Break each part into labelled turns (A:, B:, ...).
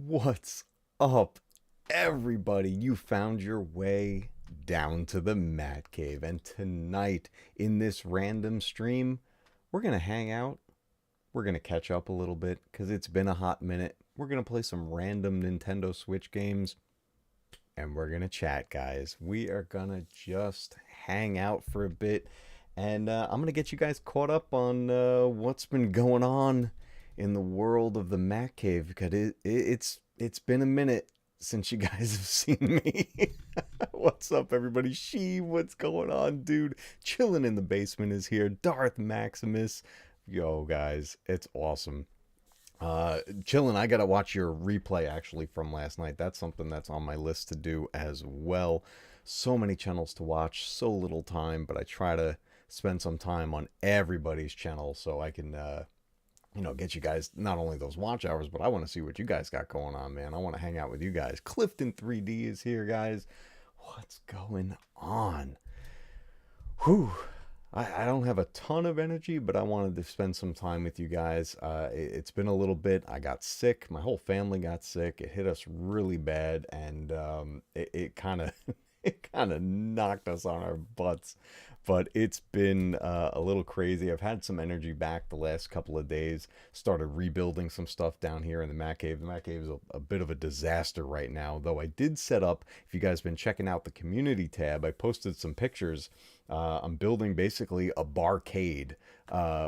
A: What's up, everybody? You found your way down to the Matcave, and tonight in this random stream, we're gonna hang out. We're gonna catch up a little bit because it's been a hot minute. We're gonna play some random Nintendo Switch games, and we're gonna chat, guys. We are gonna just hang out for a bit, and I'm gonna get you guys caught up on what's been going on in the world of the Mac Cave because it's been a minute since you guys have seen me. What's up, everybody? What's going on, dude? Chilling in the basement is here. Darth Maximus, yo, guys, it's awesome. Chillin', I gotta watch your replay actually from last night. That's something that's on my list to do as well. So many channels to watch, so little time, but I try to spend some time on everybody's channel so I can, get you guys not only those watch hours, but I want to see what you guys got going on, man. I want to hang out with you guys. Clifton 3D is here, guys. What's going on? Whew. I don't have a ton of energy, but I wanted to spend some time with you guys. It's been a little bit. I got sick. My whole family got sick. It hit us really bad, and it kind of it kind of knocked us on our butts. But it's been a little crazy. I've had some energy back the last couple of days. Started rebuilding some stuff down here in the Mac Cave. The Mac Cave is a bit of a disaster right now, though I did set up, if you guys been checking out the community tab, I posted some pictures. I'm building basically a barcade,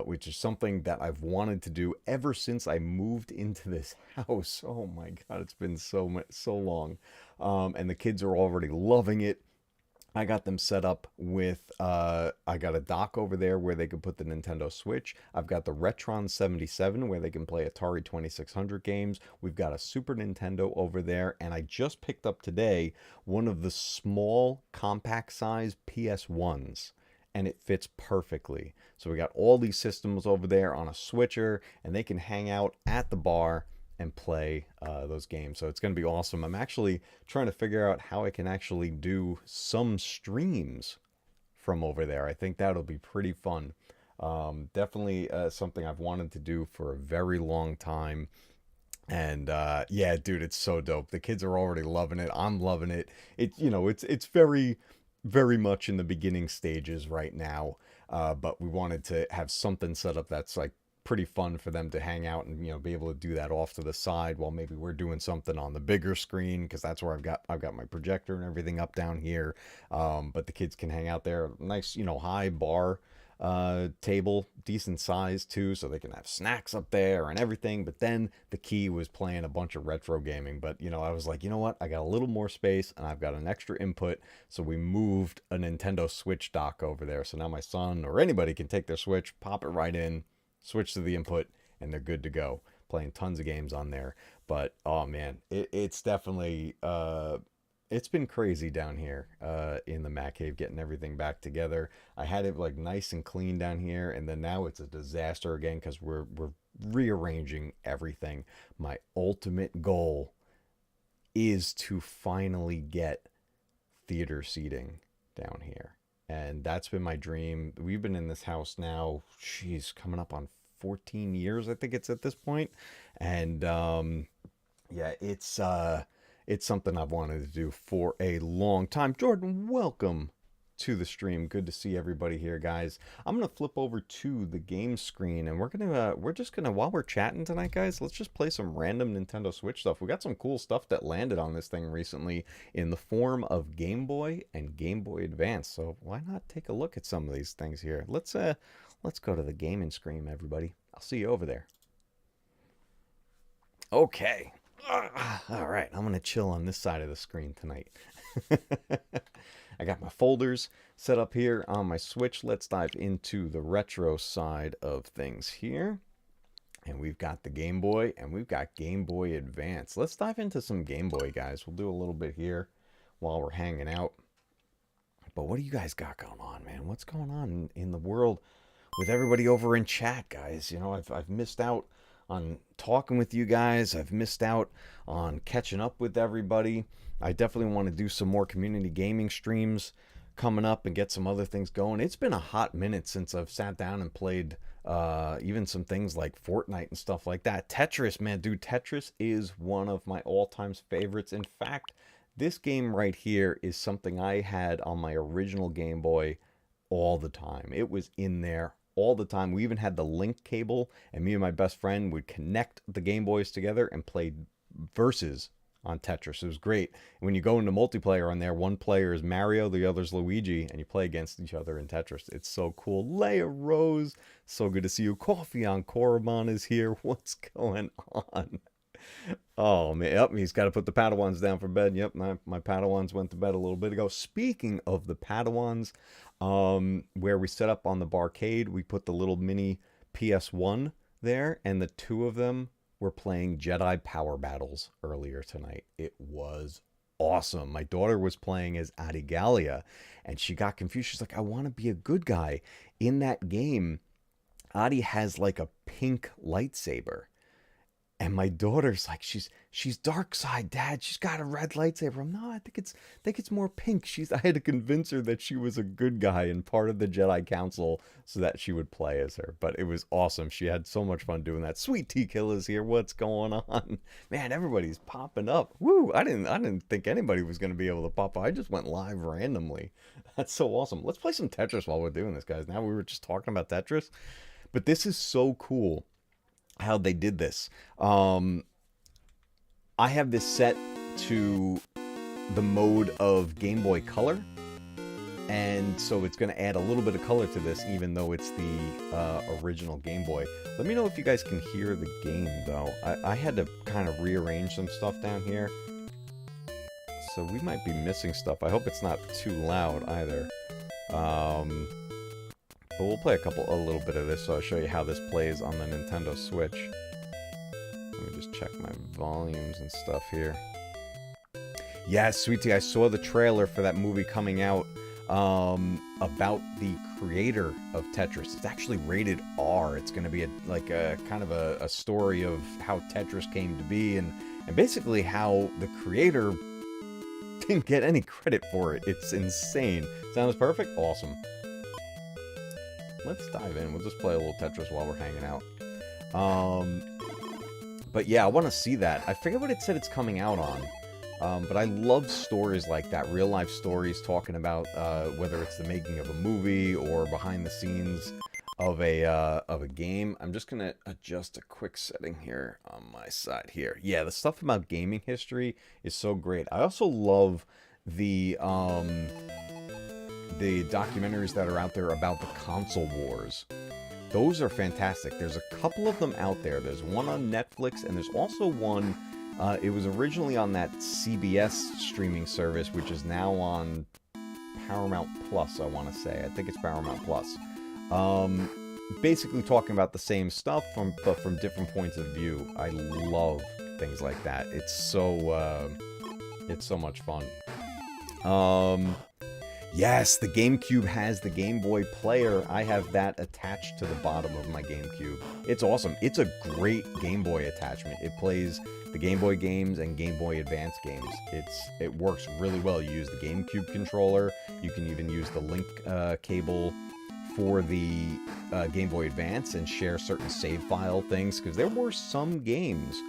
A: which is something that I've wanted to do ever since I moved into this house. Oh my God, it's been so long. And the kids are already loving it. I got them set up with, I got a dock over there where they can put the Nintendo Switch. I've got the Retron 77 where they can play Atari 2600 games. We've got a Super Nintendo over there. And I just picked up today one of the small compact size PS1s. And it fits perfectly. So we got all these systems over there on a switcher, and they can hang out at the bar and play those games. So it's going to be awesome. I'm actually trying to figure out how I can actually do some streams from over there. I think that'll be pretty fun. Definitely something I've wanted to do for a very long time. And yeah, dude, it's so dope. The kids are already loving it. I'm loving it. It's very much in the beginning stages right now. But we wanted to have something set up that's like pretty fun for them to hang out and be able to do that off to the side while maybe we're doing something on the bigger screen, because that's where I've got my projector and everything up down here. But the kids can hang out there. Nice, high bar table, decent size too, so they can have snacks up there and everything. But then the key was playing a bunch of retro gaming. But I was like, you know what, I got a little more space and I've got an extra input, so we moved a Nintendo Switch dock over there. So now my son or anybody can take their Switch, pop it right in, switch to the input, and they're good to go, playing tons of games on there. But oh man, it's definitely it's been crazy down here in the Mac Cave, getting everything back together. I had it like nice and clean down here, and then now it's a disaster again because we're rearranging everything. My ultimate goal is to finally get theater seating down here. And that's been my dream. We've been in this house now, she's coming up on 14 years, I think it's at this point. And yeah, it's something I've wanted to do for a long time. Jordan, welcome to the stream. Good to see everybody here, guys. I'm gonna flip over to the game screen, and we're just gonna, while we're chatting tonight, guys, let's just play some random Nintendo Switch stuff. We got some cool stuff that landed on this thing recently in the form of Game Boy and Game Boy Advance. So why not take a look at some of these things here? Let's go to the gaming screen, everybody. I'll see you over there. Okay. All right, I'm gonna chill on this side of the screen tonight. I got my folders set up here on my Switch. Let's dive into the retro side of things here. And we've got the Game Boy and we've got Game Boy Advance. Let's dive into some Game Boy, guys. We'll do a little bit here while we're hanging out. But what do you guys got going on, man? What's going on in the world with everybody over in chat, guys? I've missed out on talking with you guys. I've missed out on catching up with everybody. I definitely want to do some more community gaming streams coming up and get some other things going. It's been a hot minute since I've sat down and played even some things like Fortnite and stuff like that. Tetris, man, dude, Tetris is one of my all-time favorites. In fact, this game right here is something I had on my original Game Boy all the time. It was in there all the time. We even had the link cable, and me and my best friend would connect the Game Boys together and play versus on Tetris. It was great. When you go into multiplayer on there, one player is Mario, the other's Luigi, and you play against each other in Tetris. It's so cool. Leia Rose, so good to see you. Coffee on Korriban is here. What's going on? Oh, man. Yep, he's got to put the Padawans down for bed. Yep, my Padawans went to bed a little bit ago. Speaking of the Padawans, where we set up on the barcade, we put the little mini PS1 there, and the two of them were playing Jedi Power Battles earlier tonight. It was awesome. My daughter was playing as Adigalia, and she got confused. She's like, I want to be a good guy. In that game, Adi has like a pink lightsaber. And my daughter's like, she's dark side, Dad. She's got a red lightsaber. I'm no, I think it's more pink. I had to convince her that she was a good guy and part of the Jedi Council so that she would play as her. But it was awesome. She had so much fun doing that. Sweet Tea Killer's here. What's going on? Man, everybody's popping up. Woo! I didn't think anybody was gonna be able to pop up. I just went live randomly. That's so awesome. Let's play some Tetris while we're doing this, guys. Now we were just talking about Tetris, but this is so cool how they did this. I have this set to the mode of Game Boy Color, and so it's going to add a little bit of color to this, even though it's the original Game Boy. Let me know if you guys can hear the game, though. I had to kind of rearrange some stuff down here, so we might be missing stuff. I hope it's not too loud either. But we'll play a little bit of this, so I'll show you how this plays on the Nintendo Switch. Let me just check my volumes and stuff here. Yeah, Sweetie, I saw the trailer for that movie coming out about the creator of Tetris. It's actually rated R. It's going to be a kind of a story of how Tetris came to be and basically how the creator didn't get any credit for it. It's insane. Sounds perfect? Awesome. Let's dive in. We'll just play a little Tetris while we're hanging out. But yeah, I want to see that. I forget what it said it's coming out on. But I love stories like that. Real life stories talking about whether it's the making of a movie or behind the scenes of a game. I'm just going to adjust a quick setting here on my side here. Yeah, the stuff about gaming history is so great. I also love the documentaries that are out there about the console wars. Those are fantastic. There's a couple of them out there. There's one on Netflix, and there's also one, it was originally on that CBS streaming service, which is now on Paramount Plus, I want to say. I think it's Paramount Plus. Basically talking about the same stuff, but from different points of view. I love things like that. It's so much fun. Yes, the GameCube has the Game Boy player. I have that attached to the bottom of my GameCube. It's awesome. It's a great Game Boy attachment. It plays the Game Boy games and Game Boy Advance games. It works really well. You use the GameCube controller. You can even use the link cable for the Game Boy Advance and share certain save file things, because there were some games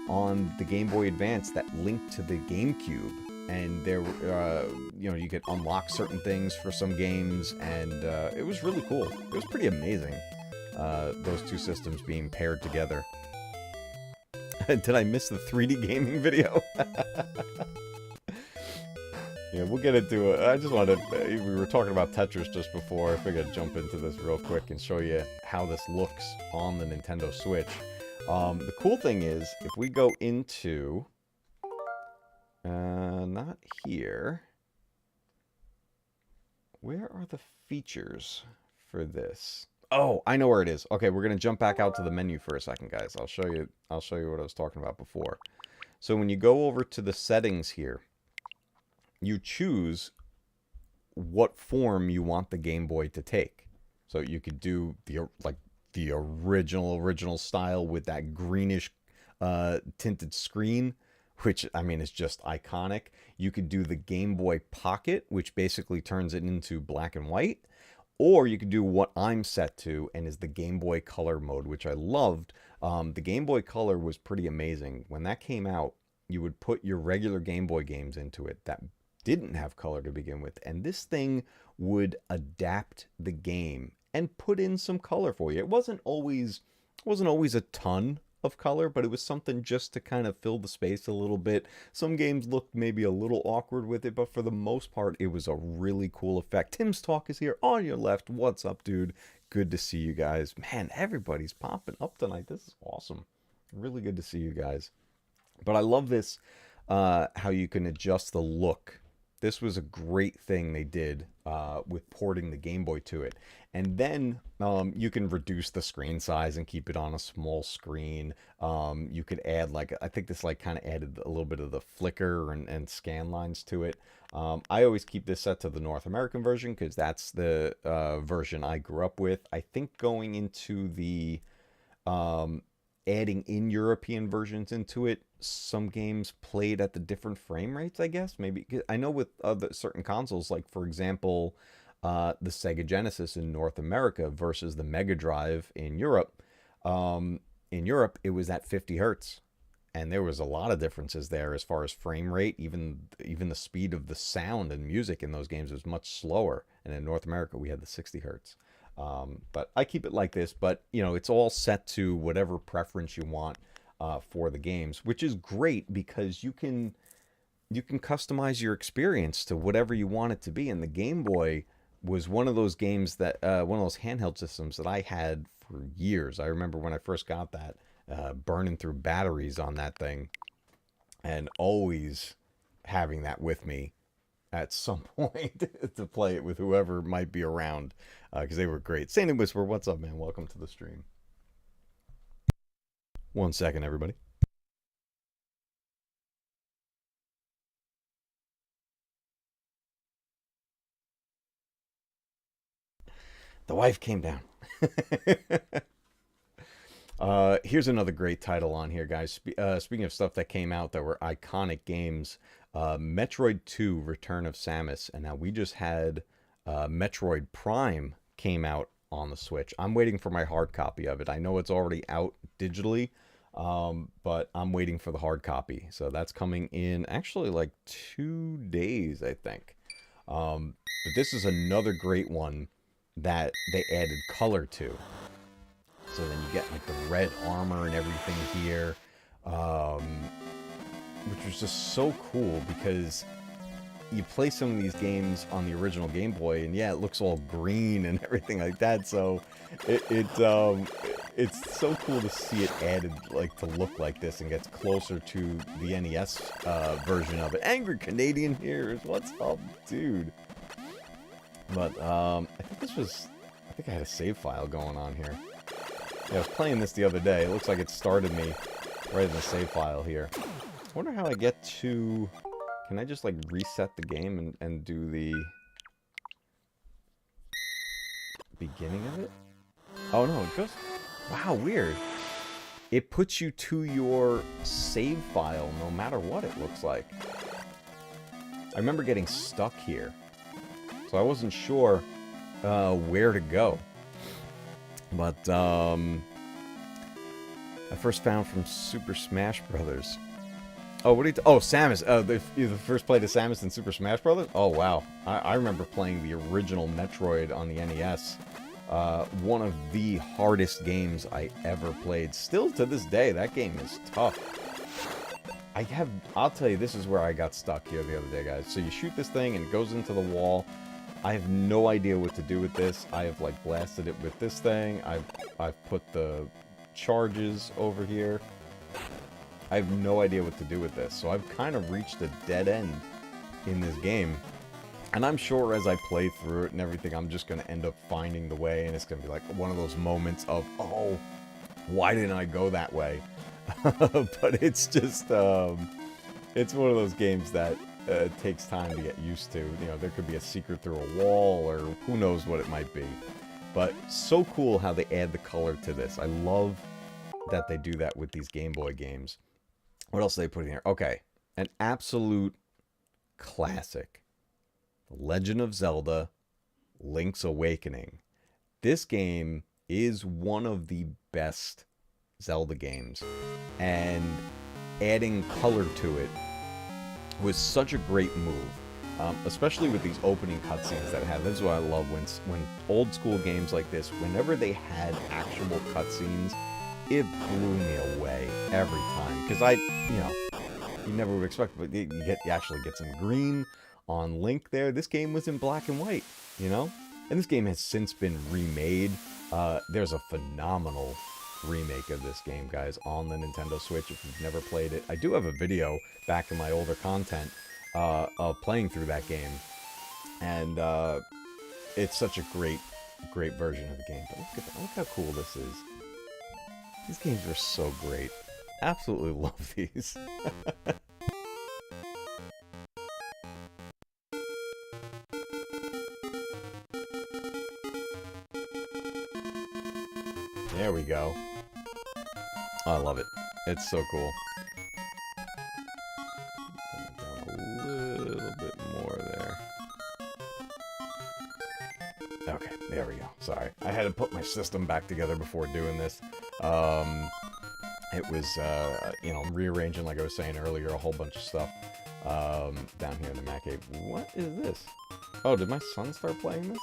A: on the Game Boy Advance that linked to the GameCube. And there, you could unlock certain things for some games, and it was really cool. It was pretty amazing, those two systems being paired together. Did I miss the 3D gaming video? Yeah, we'll get into it. I just wanted to, we were talking about Tetris just before. I figured I'd jump into this real quick and show you how this looks on the Nintendo Switch. The cool thing is, if we go into... not here. Where are the features for this? Oh, I know where it is. Okay, we're gonna jump back out to the menu for a second, guys. I'll show you what I was talking about before. So when you go over to the settings here, you choose what form you want the Game Boy to take. So you could do the original style with that greenish tinted screen. which, I mean, is just iconic. You could do the Game Boy Pocket, which basically turns it into black and white. Or you could do what I'm set to, and is the Game Boy Color mode, which I loved. The Game Boy Color was pretty amazing. When that came out, you would put your regular Game Boy games into it that didn't have color to begin with, and this thing would adapt the game and put in some color for you. It wasn't always a ton of color, but it was something just to kind of fill the space a little bit. Some games looked maybe a little awkward with it, but for the most part, it was a really cool effect. Tim's Talk is here on your left. What's up, dude? Good to see you guys. Man, everybody's popping up tonight. This is awesome. Really good to see you guys. But I love this, how you can adjust the look. This was a great thing they did with porting the Game Boy to it. And then you can reduce the screen size and keep it on a small screen. You could add, like, I think this like kind of added a little bit of the flicker and scan lines to it. I always keep this set to the North American version because that's the version I grew up with. I think going into the adding in European versions into it, some games played at the different frame rates, I guess. Maybe I know with other certain consoles, like for example, the Sega Genesis in North America versus the Mega Drive in Europe. In Europe, it was at 50 hertz, and there was a lot of differences there as far as frame rate. Even the speed of the sound and music in those games was much slower. And in North America, we had the 60 hertz. But I keep it like this, but it's all set to whatever preference you want for the games, which is great because you can customize your experience to whatever you want it to be. And the Game Boy was one of those games that one of those handheld systems that I had for years. I remember when I first got that, burning through batteries on that thing, and always having that with me at some point to play it with whoever might be around, because they were great. Saint and Whisper, what's up, man? Welcome to the stream. 1 second, everybody. The wife came down. Here's another great title on here, guys. Speaking of stuff that came out that were iconic games, Metroid 2 Return of Samus, and now we just had Metroid Prime came out on the Switch. I'm waiting for my hard copy of it. I know it's already out digitally, but I'm waiting for the hard copy. So that's coming in actually like 2 days, I think. But this is another great one that they added color to. So then you get like the red armor and everything here, which was just so cool because you play some of these games on the original Game Boy, and yeah, it looks all green and everything like that. So it's so cool to see it added like to look like this and gets closer to the NES version of it. Angry Canadian here is what's up, dude. But I think I had a save file going on here. Yeah, I was playing this the other day. It looks like it started me right in the save file here. I wonder how I get to... Can I just, like, reset the game and do the beginning of it? Oh, no, it goes... Wow, weird. It puts you to your save file no matter what it looks like. I remember getting stuck here. So I wasn't sure where to go. But I first found from Super Smash Brothers. Oh, what are you? Oh, Samus. You the first played as Samus in Super Smash Brothers? Oh, wow. I remember playing the original Metroid on the NES. One of the hardest games I ever played. Still to this day, that game is tough. I'll tell you, this is where I got stuck here the other day, guys. So you shoot this thing and it goes into the wall. I have no idea what to do with this. I have like blasted it with this thing. I've put the charges over here. I have no idea what to do with this. So I've kind of reached a dead end in this game. And I'm sure as I play through it and everything, I'm just going to end up finding the way. And it's going to be like one of those moments of, oh, why didn't I go that way? But it's just, it's one of those games that takes time to get used to. You know, there could be a secret through a wall or who knows what it might be. But so cool how they add the color to this. I love that they do that with these Game Boy games. What else did they put in here? Okay, an absolute classic. The Legend of Zelda, Link's Awakening. This game is one of the best Zelda games, and adding color to it was such a great move, especially with these opening cutscenes that have. This is what I love when old school games like this, whenever they had actual cutscenes, it blew me away every time. Because you never would expect, but you actually get some green on Link there. This game was in black and white, and this game has since been remade. There's a phenomenal remake of this game, guys, on the Nintendo Switch if you've never played it. I do have a video back in my older content of playing through that game, and it's such a great version of the game. But look how cool this is. These games are so great. Absolutely love these. There we go. I love it. It's so cool. Down a little bit more there. Okay, there we go. Sorry. I had to put my system back together before doing this. It was, rearranging, like I was saying earlier, a whole bunch of stuff down here in the Matcave. What is this? Oh, did my son start playing this?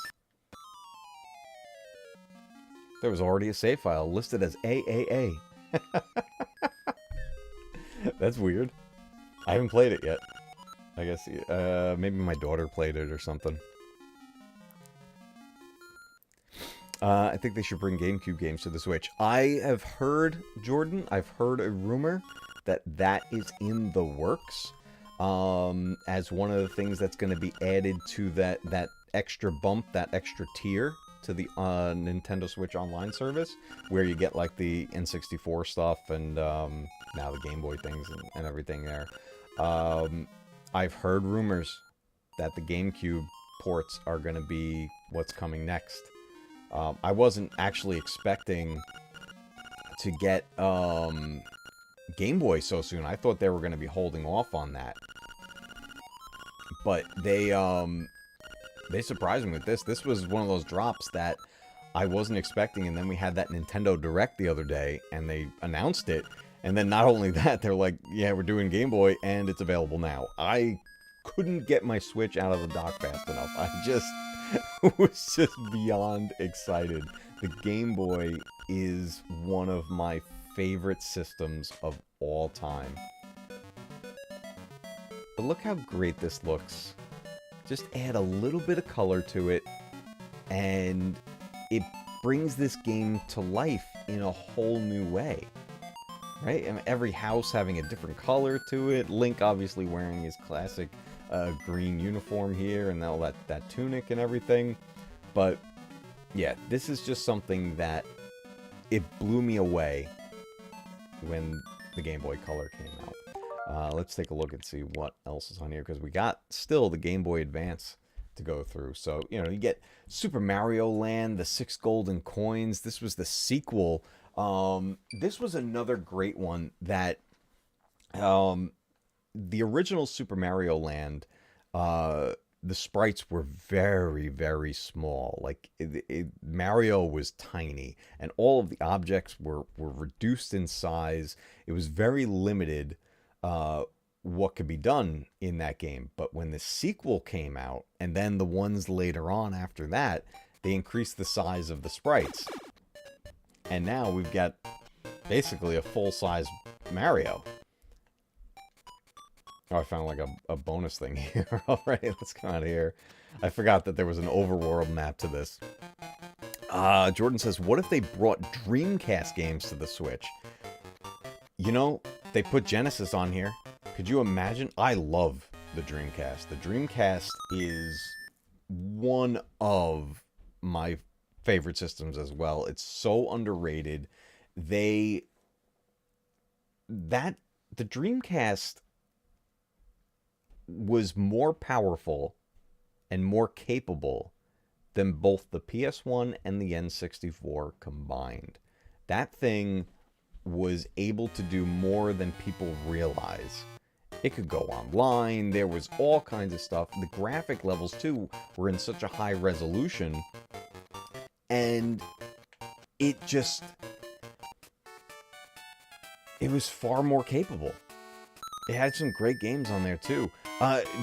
A: There was already a save file listed as AAA. That's weird. I haven't played it yet. I guess maybe my daughter played it or something. I think they should bring GameCube games to the Switch. I have heard, Jordan, I've heard a rumor that is in the works as one of the things that's going to be added to that extra bump, that extra tier to the Nintendo Switch Online service, where you get like the N64 stuff and now the Game Boy things and everything there. I've heard rumors that the GameCube ports are going to be what's coming next. I wasn't actually expecting to get Game Boy so soon. I thought they were going to be holding off on that. But they surprised me with this. This was one of those drops that I wasn't expecting, and then we had that Nintendo Direct the other day, and they announced it. And then not only that, they're like, yeah, we're doing Game Boy, and it's available now. I couldn't get my Switch out of the dock fast enough. I just was just beyond excited. The Game Boy is one of my favorite systems of all time. But look how great this looks. Just add a little bit of color to it, and it brings this game to life in a whole new way. Right? I mean, every house having a different color to it. Link obviously wearing his classic green uniform here and all that tunic and everything. But yeah, this is just something that it blew me away when the Game Boy Color came out. Let's take a look and see what else is on here, because we got still the Game Boy Advance to go through. So, you get Super Mario Land, the 6 golden coins. This was the sequel. This was another great one that the original Super Mario Land, the sprites were very, very small. Like, Mario was tiny, and all of the objects were reduced in size. It was very limited what could be done in that game. But when the sequel came out, and then the ones later on after that, they increased the size of the sprites. And now we've got basically a full-size Mario. Oh, I found like a bonus thing here already. Let's come out of here. I forgot that there was an overworld map to this. Jordan says, what if they brought Dreamcast games to the Switch? They put Genesis on here. Could you imagine? I love the Dreamcast. The Dreamcast is one of my favorite systems as well. It's so underrated. The Dreamcast was more powerful and more capable than both the PS1 and the N64 combined. That thing was able to do more than people realize. It could go online. There was all kinds of stuff. The graphic levels, too, were in such a high resolution. And it was far more capable. It had some great games on there, too.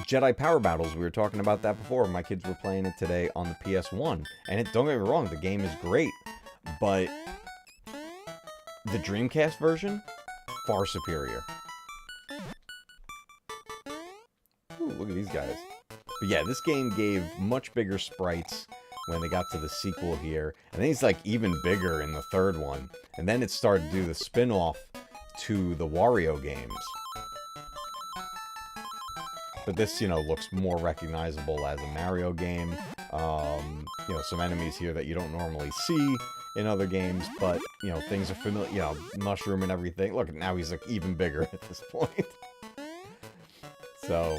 A: Jedi Power Battles, we were talking about that before. My kids were playing it today on the PS1. And don't get me wrong, the game is great. But the Dreamcast version, far superior. Ooh, look at these guys. But yeah, this game gave much bigger sprites when they got to the sequel here. I think it's like even bigger in the third one. And then it started to do the spin-off to the Wario games. But this, looks more recognizable as a Mario game. Some enemies here that you don't normally see in other games, but, things are familiar, Mushroom and everything. Look, now he's like even bigger at this point. So,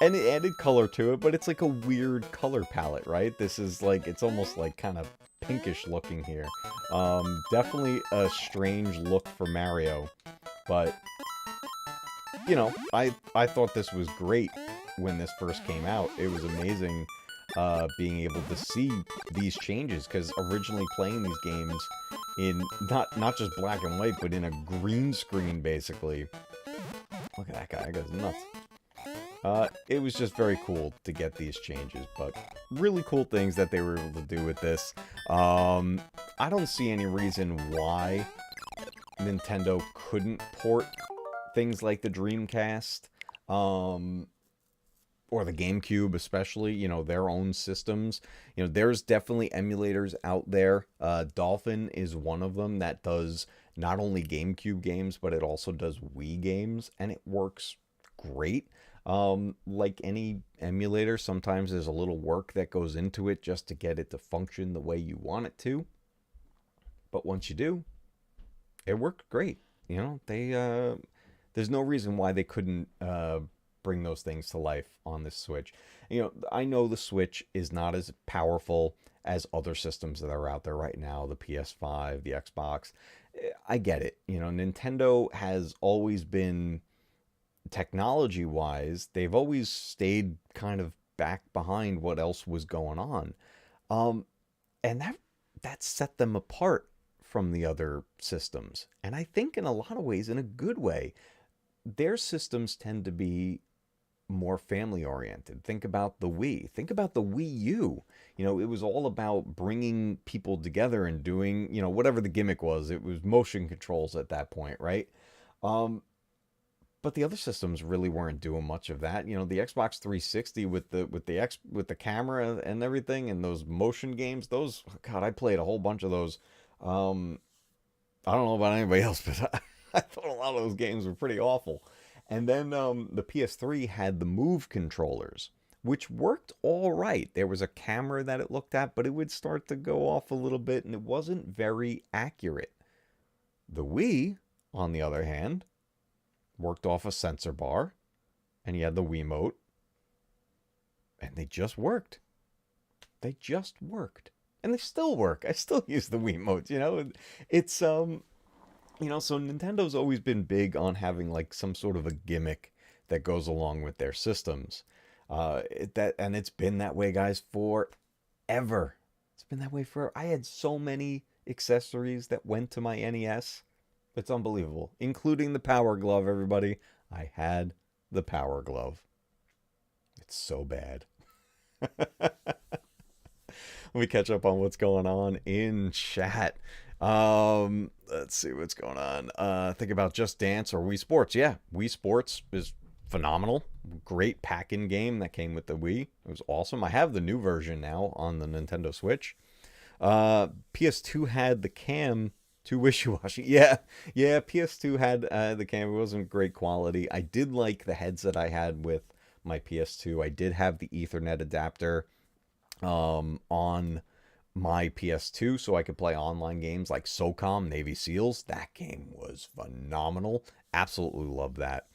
A: and it added color to it, but it's like a weird color palette, right? This is like, it's almost like kind of pinkish looking here. Definitely a strange look for Mario, but, I thought this was great when this first came out. It was amazing being able to see these changes, because originally playing these games in not just black and white, but in a green screen, basically. Look at that guy, that guy's nuts. It was just very cool to get these changes, but really cool things that they were able to do with this. I don't see any reason why Nintendo couldn't port things like the Dreamcast, or the GameCube especially, their own systems. There's definitely emulators out there. Dolphin is one of them that does not only GameCube games, but it also does Wii games, and it works great. Like any emulator, sometimes there's a little work that goes into it just to get it to function the way you want it to. But once you do, it worked great. There's no reason why they couldn't bring those things to life on this Switch. I know the Switch is not as powerful as other systems that are out there right now, the PS5, the Xbox. I get it. Nintendo has always been, technology-wise, they've always stayed kind of back behind what else was going on. And that set them apart from the other systems. And I think in a lot of ways, in a good way, their systems tend to be more family oriented. Think about the Wii. Think about the Wii U. It was all about bringing people together and doing, whatever the gimmick was. It was motion controls at that point, right? But the other systems really weren't doing much of that. The Xbox 360 with the camera and everything, and those motion games, those, God, I played a whole bunch of those. I don't know about anybody else, but I thought a lot of those games were pretty awful. And then the PS3 had the Move controllers, which worked all right. There was a camera that it looked at, but it would start to go off a little bit, and it wasn't very accurate. The Wii, on the other hand, worked off a sensor bar, and you had the Wiimote, and they just worked. They just worked. And they still work. I still use the Wiimotes, It's, so Nintendo's always been big on having like some sort of a gimmick that goes along with their systems. And it's been that way, guys, forever. It's been that way forever. I had so many accessories that went to my NES. It's unbelievable, including the Power Glove, everybody. I had the Power Glove. It's so bad. Let me catch up on what's going on in chat. Let's see what's going on. Think about Just Dance or Wii Sports. Yeah, Wii Sports is phenomenal. Great pack-in game that came with the Wii. It was awesome. I have the new version now on the Nintendo Switch. PS2 had the cam. Too wishy-washy. Yeah, PS2 had the camera. It wasn't great quality. I did like the headset I had with my PS2. I did have the Ethernet adapter on my PS2 so I could play online games like SOCOM, Navy SEALs. That game was phenomenal. Absolutely love that.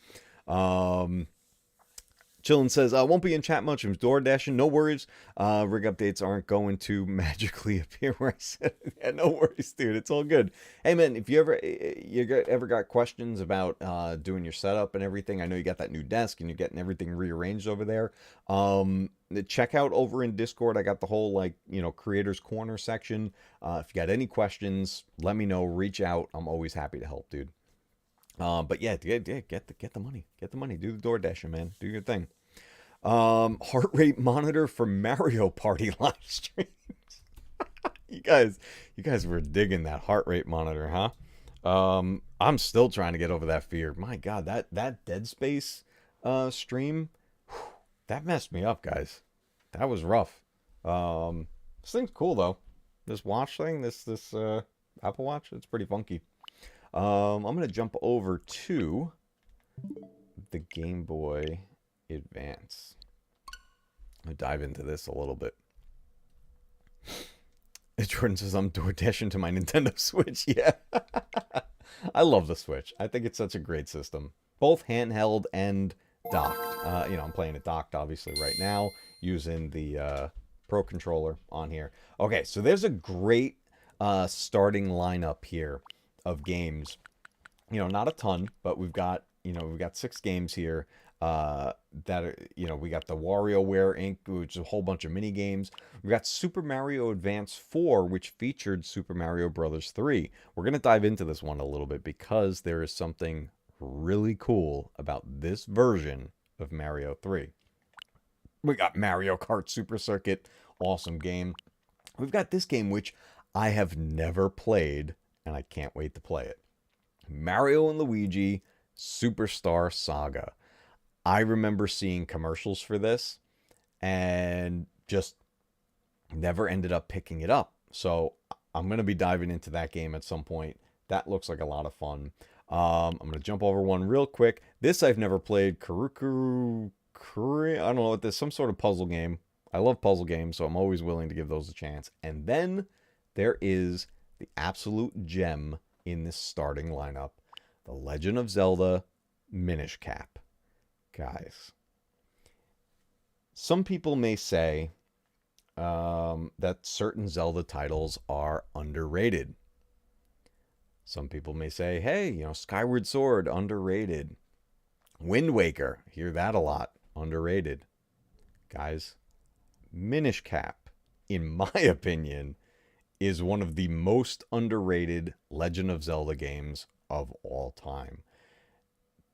A: Chillin says, I won't be in chat much. I'm door dashing. No worries. Rig updates aren't going to magically appear where I said it. Yeah, no worries, dude. It's all good. Hey, man, if you ever got questions about doing your setup and everything, I know you got that new desk and you're getting everything rearranged over there. Check out over in Discord. I got the whole, like, Creators Corner section. If you got any questions, let me know. Reach out. I'm always happy to help, dude. But yeah, get the money. Get the money. Do the door dashing, man. Do your thing. Heart rate monitor for Mario Party live streams. You guys were digging that heart rate monitor, huh? I'm still trying to get over that fear. My God, that Dead Space stream, that messed me up, guys. That was rough. This thing's cool though. This watch thing, this Apple Watch, it's pretty funky. I'm gonna jump over to the Game Boy Advance. I'll dive into this a little bit. Jordan says I'm door dashing to my Nintendo Switch. Yeah. I love the Switch. I think it's such a great system. Both handheld and docked. I'm playing it docked obviously right now using the Pro Controller on here. Okay, so there's a great starting lineup here of games. Not a ton, but we've got 6 games here. That are, we got the WarioWare Inc., which is a whole bunch of mini games. We got Super Mario Advance 4, which featured Super Mario Brothers 3. We're gonna dive into this one a little bit because there is something really cool about this version of Mario 3. We got Mario Kart Super Circuit, awesome game. We've got this game which I have never played, and I can't wait to play it. Mario and Luigi Superstar Saga. I remember seeing commercials for this and just never ended up picking it up. So I'm going to be diving into that game at some point. That looks like a lot of fun. I'm going to jump over one real quick. This I've never played. Kurukuru Kururin. I don't know what this is. Some sort of puzzle game. I love puzzle games, so I'm always willing to give those a chance. And then there is the absolute gem in this starting lineup. The Legend of Zelda Minish Cap. Guys, some people may say that certain Zelda titles are underrated. Some people may say, hey, Skyward Sword, underrated. Wind Waker, hear that a lot, underrated. Guys, Minish Cap, in my opinion, is one of the most underrated Legend of Zelda games of all time.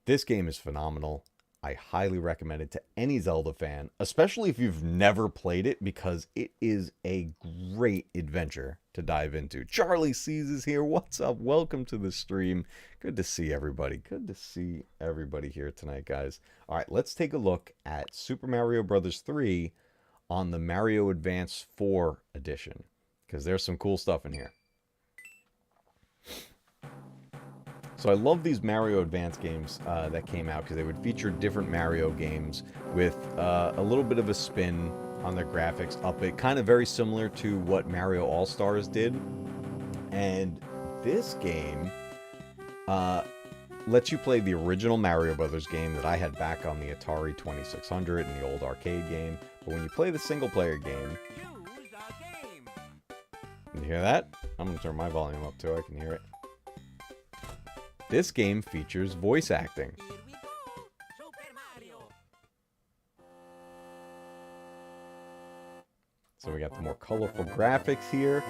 A: This game is phenomenal. I highly recommend it to any Zelda fan, especially if you've never played it, because it is a great adventure to dive into. Charlie Seas is here. What's up? Welcome to the stream. Good to see everybody. Good to see everybody here tonight, guys. All right, let's take a look at Super Mario Bros. 3 on the Mario Advance 4 edition, because there's some cool stuff in here. So I love these Mario Advance games that came out because they would feature different Mario games with a little bit of a spin on their graphics, up it, kind of very similar to what Mario All-Stars did. And this game lets you play the original Mario Brothers game that I had back on the Atari 2600 and the old arcade game. But when you play the single-player game, you hear that? I'm going to turn my volume up too, I can hear it. This game features voice acting. So we got the more colorful graphics here.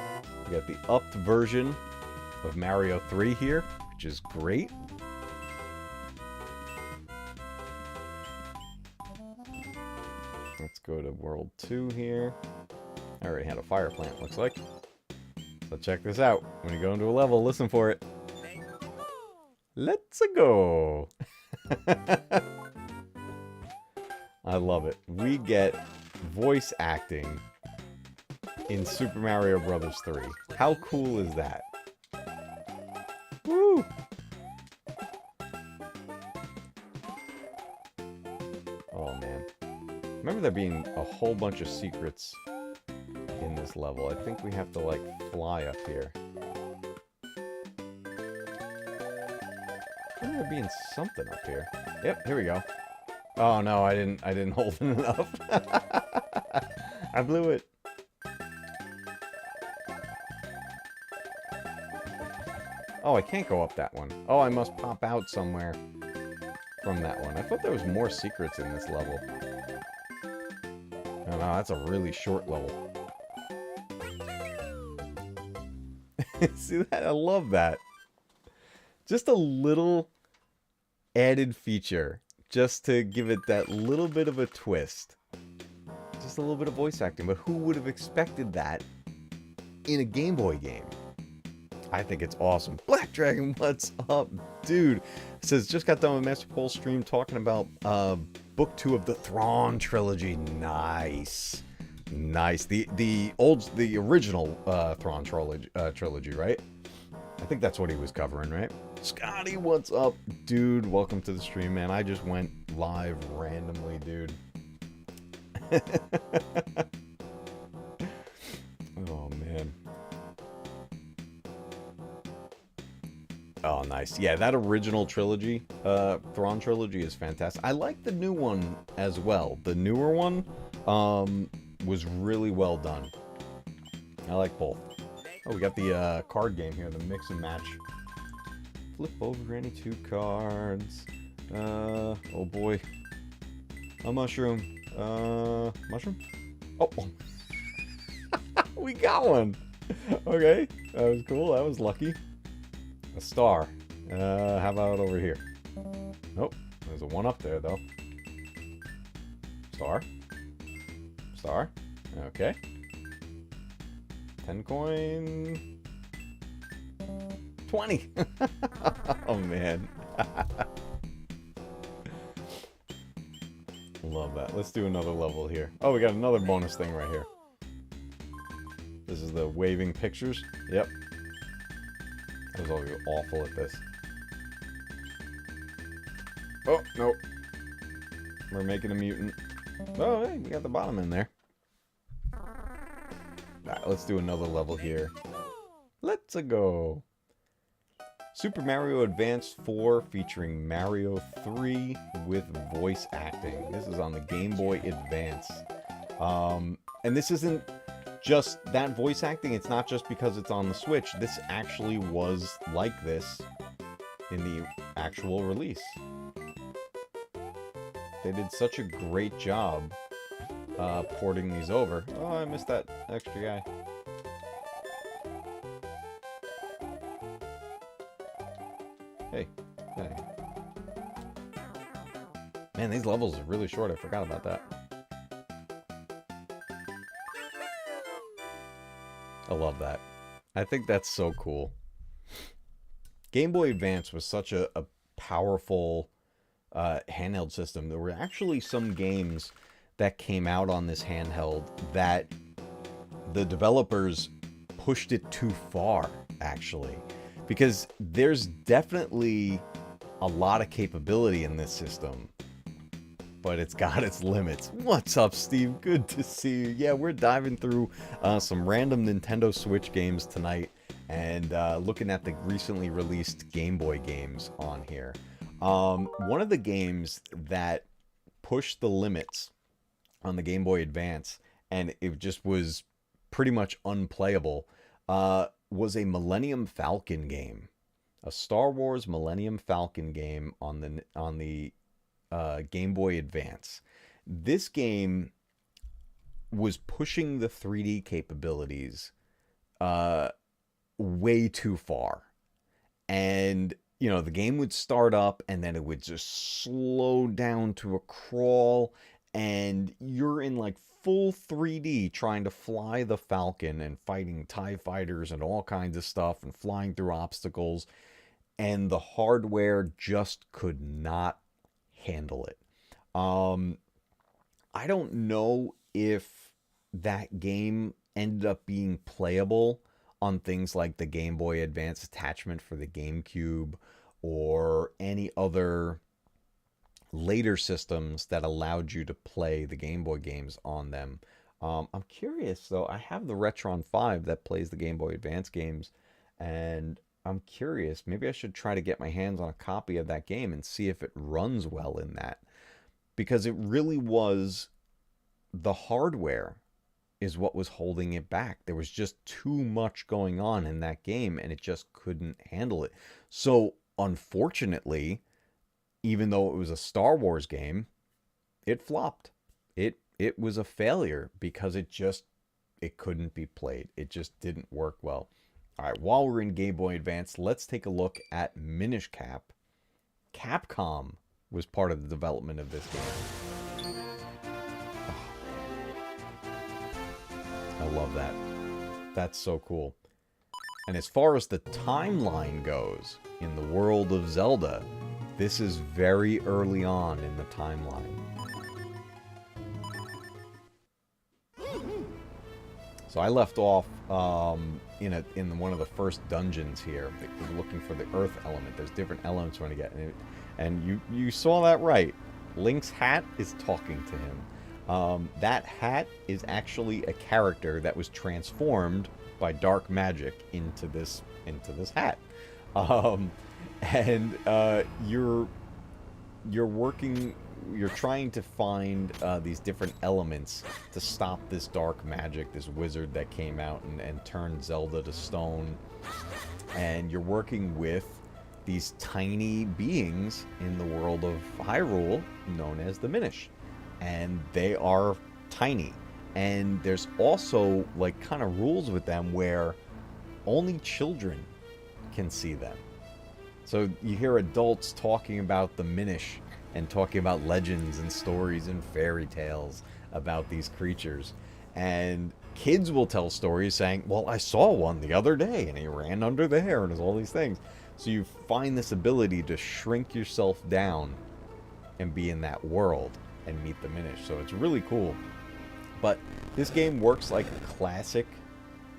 A: We got the upped version of Mario 3 here, which is great. Let's go to World 2 here. I already had a fire plant, looks like. So check this out. When you go into a level, listen for it. Let's go. I love it. We get voice acting in Super Mario Bros. 3. How cool is that? Woo! Oh man. Remember there being a whole bunch of secrets in this level. I think we have to like fly up here. There being something up here. Yep, here we go. Oh no, I didn't hold it enough. I blew it. Oh, I can't go up that one. Oh, I must pop out somewhere from that one. I thought there was more secrets in this level. Oh no, that's a really short level. See that? I love that. Just a little added feature. Just to give it that little bit of a twist. Just a little bit of voice acting. But who would have expected that in a Game Boy game? I think it's awesome. Black Dragon, what's up, dude? It says, just got done with Master Pole's stream talking about book 2 of the Thrawn trilogy. Nice. Nice. The original Thrawn trilogy, right? I think that's what he was covering, right? Scotty, what's up, dude? Welcome to the stream, man. I just went live randomly, dude. Oh, man. Oh, nice. Yeah, that original trilogy, Thrawn trilogy, is fantastic. I like the new one as well. The newer one was really well done. I like both. Oh, we got the card game here, the mix and match. Flip over any 2 cards. Oh boy. A mushroom. Mushroom? Oh. We got one. Okay, that was cool. That was lucky. A star. How about over here? Nope. There's a 1 up there, though. Star. Star. Okay. 10 coin. 20. Oh, man. Love that. Let's do another level here. Oh, we got another bonus thing right here. This is the waving pictures. Yep. I was always awful at this. Oh, nope. We're making a mutant. Oh, hey, we got the bottom in there. Alright, let's do another level here. Let's go. Super Mario Advance 4 featuring Mario 3 with voice acting. This is on the Game Boy Advance. And this isn't just that voice acting. It's not just because it's on the Switch. This actually was like this in the actual release. They did such a great job porting these over. Oh, I missed that extra guy. Hey. Hey. Man, these levels are really short. I forgot about that. I love that. I think that's so cool. Game Boy Advance was such a powerful handheld system. There were actually some games that came out on this handheld that the developers pushed it too far, actually. Because there's definitely a lot of capability in this system, but it's got its limits. What's up, Steve? Good to see you. Yeah, we're diving through some random Nintendo Switch games tonight and looking at the recently released Game Boy games on here. One of the games that pushed the limits on the Game Boy Advance, and it just was pretty much unplayable, was a Millennium Falcon game. A Star Wars Millennium Falcon game on the Game Boy Advance. This game was pushing the 3D capabilities way too far. And, you know, the game would start up and then it would just slow down to a crawl, and you're in like full 3D trying to fly the Falcon and fighting TIE fighters and all kinds of stuff and flying through obstacles, and the hardware just could not handle it. I don't know if that game ended up being playable on things like the Game Boy Advance attachment for the GameCube or any other later systems that allowed you to play the Game Boy games on them. I'm curious, though. I have the Retron 5 that plays the Game Boy Advance games, and I'm curious. Maybe I should try to get my hands on a copy of that game and see if it runs well in that. because it really was the hardware is what was holding it back. There was just too much going on in that game, and it just couldn't handle it. So, unfortunately, even though it was a Star Wars game, it flopped. It was a failure because it couldn't be played. It just didn't work well. All right, while we're in Game Boy Advance, let's take a look at Minish Cap. Capcom was part of the development of this game. I love that. That's so cool. And as far as the timeline goes, in the world of Zelda, this is very early on in the timeline. So I left off in one of the first dungeons here, looking for the earth element. There's different elements we're going to get. And you saw that right. Link's hat is talking to him. That hat is actually a character that was transformed by dark magic into this hat. You're trying to find these different elements to stop this dark magic, this wizard that came out and turned Zelda to stone. And you're working with these tiny beings in the world of Hyrule known as the Minish. And they are tiny. And there's also like kind of rules with them where only children can see them. So you hear adults talking about the Minish and talking about legends and stories and fairy tales about these creatures. And kids will tell stories saying, well, I saw one the other day and he ran under there and there's all these things. So you find this ability to shrink yourself down and be in that world and meet the Minish. So it's really cool. But this game works like a classic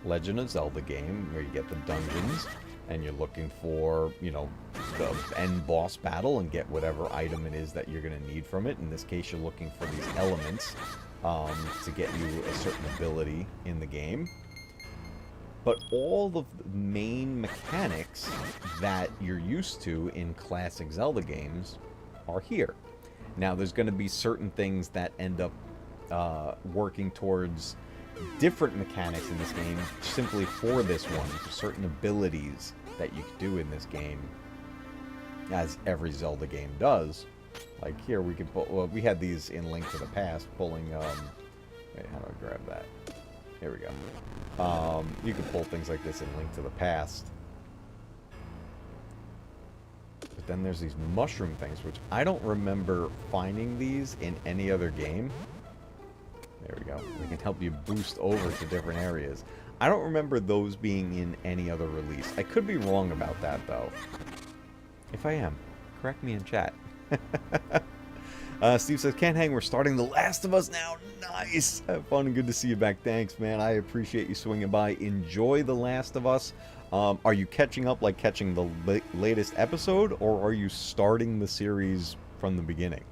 A: Legend of Zelda game where you get the dungeons and you're looking for, you know, the end boss battle and get whatever item it is that you're going to need from it. In this case, you're looking for these elements to get you a certain ability in the game. But all of the main mechanics that you're used to in classic Zelda games are here. Now, there's going to be certain things that end up working towards different mechanics in this game simply for this one, for certain abilities that you can do in this game, as every Zelda game does. Like here, we could pull, well, we had these in Link to the Past, pulling, wait, how do I grab that? Here we go. You can pull things like this in Link to the Past. But then there's these mushroom things, which I don't remember finding these in any other game. There we go. We can help you boost over to different areas. I don't remember those being in any other release. I could be wrong about that, though. If I am, correct me in chat. Steve says, can't hang, we're starting The Last of Us now. Nice! Have fun and good to see you back. Thanks, man. I appreciate you swinging by. Enjoy The Last of Us. Are you catching up, like catching the latest episode, or are you starting the series from the beginning?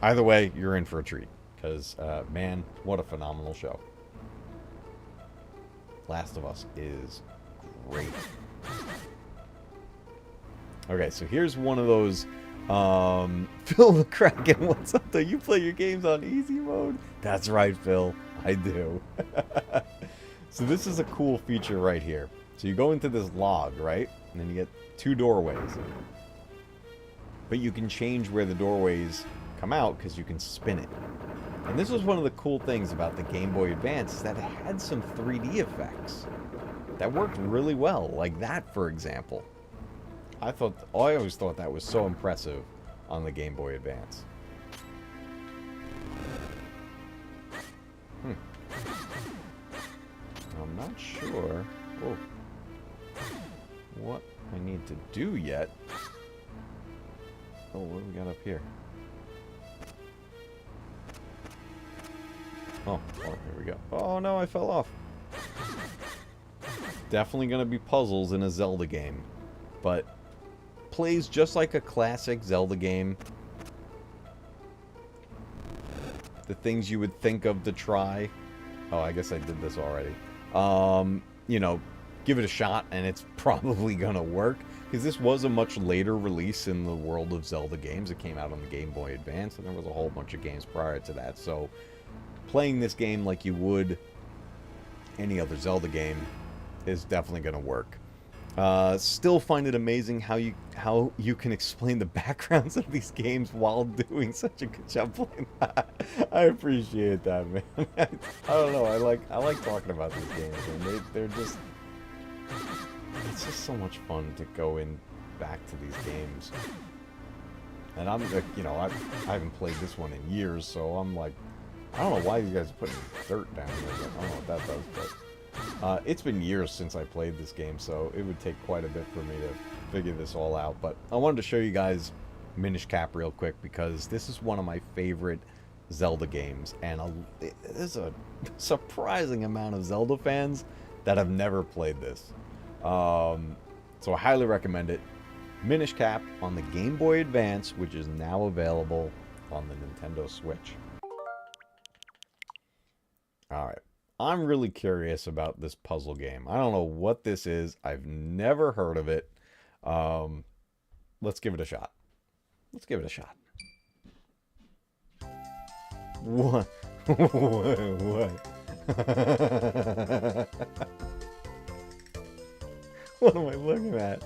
A: Either way, you're in for a treat. Because, man, what a phenomenal show. Last of Us is great. Okay, so here's one of those, Phil McCracken, what's up, though? You play your games on easy mode? That's right, Phil. I do. So this is a cool feature right here. So you go into this log, right? And then you get two doorways. But you can change where the doorways come out because you can spin it. And this was one of the cool things about the Game Boy Advance, is that it had some 3D effects that worked really well, like that, for example. I always thought that was so impressive on the Game Boy Advance. I'm not sure what I need to do yet. Oh, what do we got up here? Oh, here we go. Oh no, I fell off. Definitely gonna be puzzles in a Zelda game, but plays just like a classic Zelda game. The things you would think of to try. Oh, I guess I did this already. You know, give it a shot and it's probably gonna work, because this was a much later release in the world of Zelda games. It came out on the Game Boy Advance, and there was a whole bunch of games prior to that. So playing this game like you would any other Zelda game is definitely going to work. Still find it amazing how you can explain the backgrounds of these games while doing such a good job playing that. I appreciate that, man. I don't know. I like talking about these games, and they're just, it's just so much fun to go in back to these games. And I'm like, you know, I haven't played this one in years, so I'm like, I don't know why you guys are putting dirt down there. But I don't know what that does, but it's been years since I played this game, so it would take quite a bit for me to figure this all out. But I wanted to show you guys Minish Cap real quick, because this is one of my favorite Zelda games, and there's a surprising amount of Zelda fans that have never played this. So I highly recommend it. Minish Cap on the Game Boy Advance, which is now available on the Nintendo Switch. Alright, I'm really curious about this puzzle game. I don't know what this is. I've never heard of it. Let's give it a shot. Let's give it a shot. What? What? What am I looking at?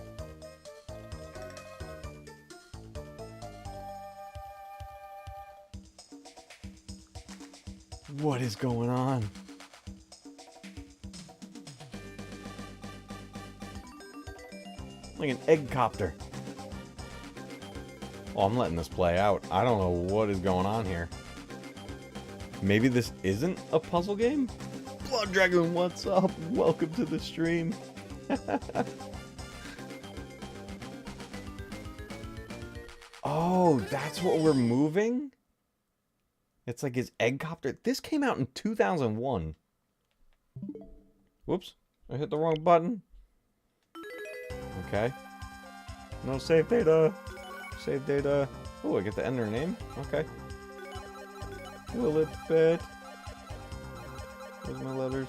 A: What is going on? Like an egg copter. Oh, I'm letting this play out. I don't know what is going on here. Maybe this isn't a puzzle game? Blood Dragon, what's up? Welcome to the stream. Oh, that's what we're moving? It's like his egg copter. This came out in 2001. Whoops. I hit the wrong button. Okay. No save data. Save data. Oh, I get to enter a name. Okay. Will it fit? Where's my letters?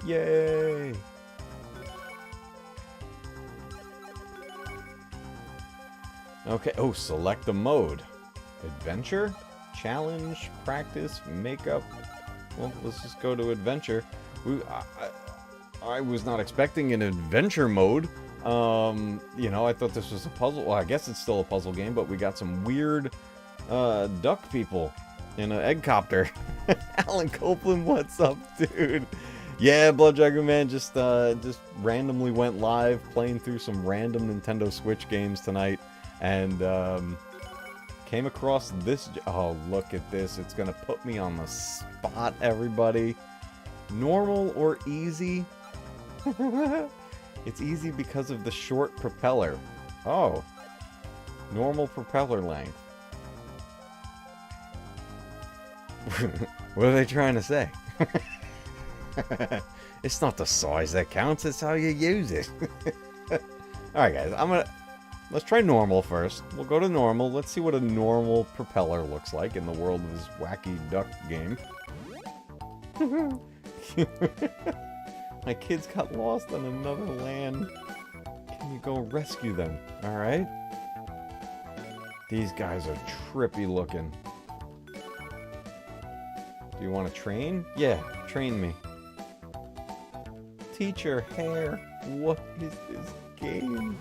A: Yay! Okay, oh, select the mode. Adventure? Challenge? Practice? Makeup? Well, let's just go to adventure. I was not expecting an adventure mode. You know, I thought this was a puzzle. Well, I guess it's still a puzzle game, but we got some weird duck people in an egg copter. Alan Copeland, what's up, dude? Yeah, Blood Dragon Man just randomly went live playing through some random Nintendo Switch games tonight. And came across this. Oh, look at this. It's going to put me on the spot, everybody. Normal or easy? It's easy because of the short propeller. Oh. Normal propeller length. What are they trying to say? It's not the size that counts, it's how you use it. Alright, guys. Let's try normal first. We'll go to normal. Let's see what a normal propeller looks like in the world of this wacky duck game. My kids got lost on another land. Can you go rescue them? Alright. These guys are trippy looking. Do you want to train? Yeah, train me. Teacher hair. What is this game?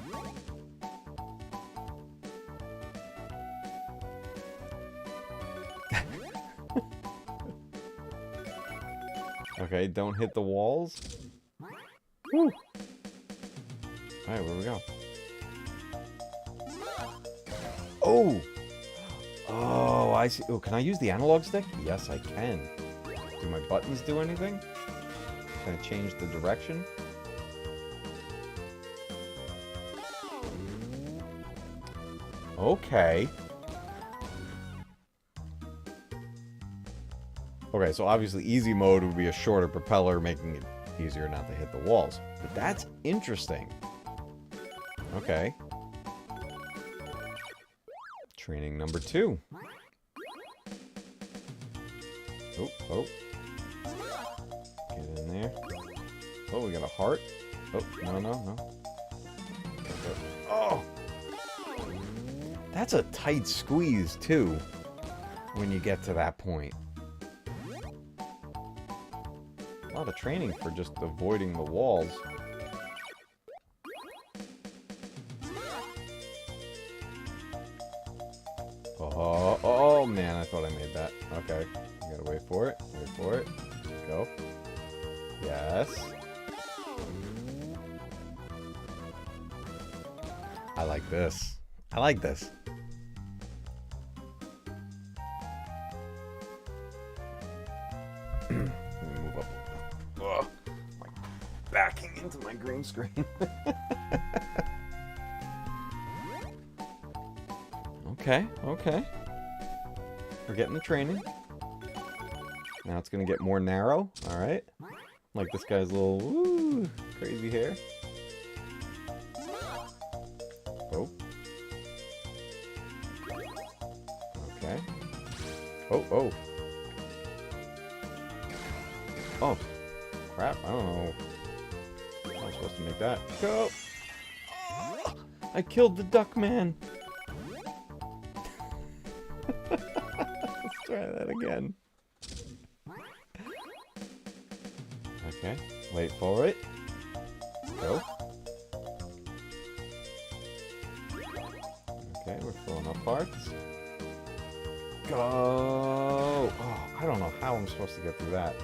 A: Okay, don't hit the walls. Woo. Alright, where we go? Oh! Oh, I see. Oh, can I use the analog stick? Yes, I can. Do my buttons do anything? Can I change the direction? Okay. Okay, so obviously easy mode would be a shorter propeller, making it easier not to hit the walls. But that's interesting. Okay. Training number 2. Oh, oh. Get in there. Oh, we got a heart. Oh, no. Oh! That's a tight squeeze, too, when you get to that point. A lot of training for just avoiding the walls. Oh, man, I thought I made that. Okay, you gotta wait for it. Wait for it. Go. Yes. I like this. I like this. Let me move up. Ugh, like backing into my green screen. Okay. We're getting the training. Now it's gonna get more narrow. Alright. Like this guy's little woo, crazy hair. Oh. Okay. Oh. Oh. Crap, I don't know. How am I supposed to make that? Go! Oh, I killed the duck man! Let's try that again. Okay, wait for it. Go. Okay, we're filling up parts. Go! Oh, I don't know how I'm supposed to get through that.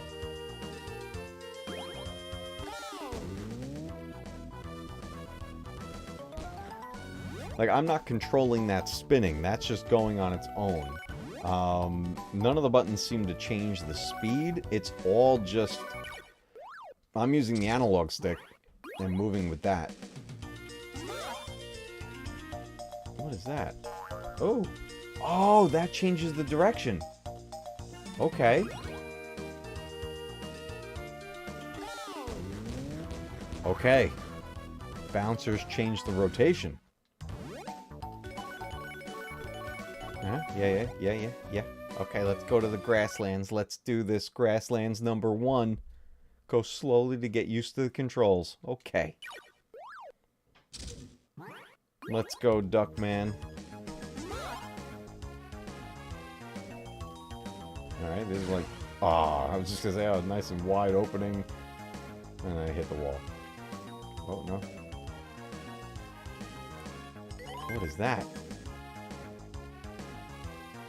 A: Like, I'm not controlling that spinning. That's just going on its own. None of the buttons seem to change the speed. It's all just... I'm using the analog stick and moving with that. What is that? Oh! Oh, that changes the direction. Okay. Okay. Bouncers change the rotation. Huh? Yeah. Okay, let's go to the grasslands. Let's do this. Grasslands number 1. Go slowly to get used to the controls. Okay. Let's go, Duckman. Alright, this is like... Ah, I was just gonna say, oh, nice and wide opening. And I hit the wall. Oh, no. What is that?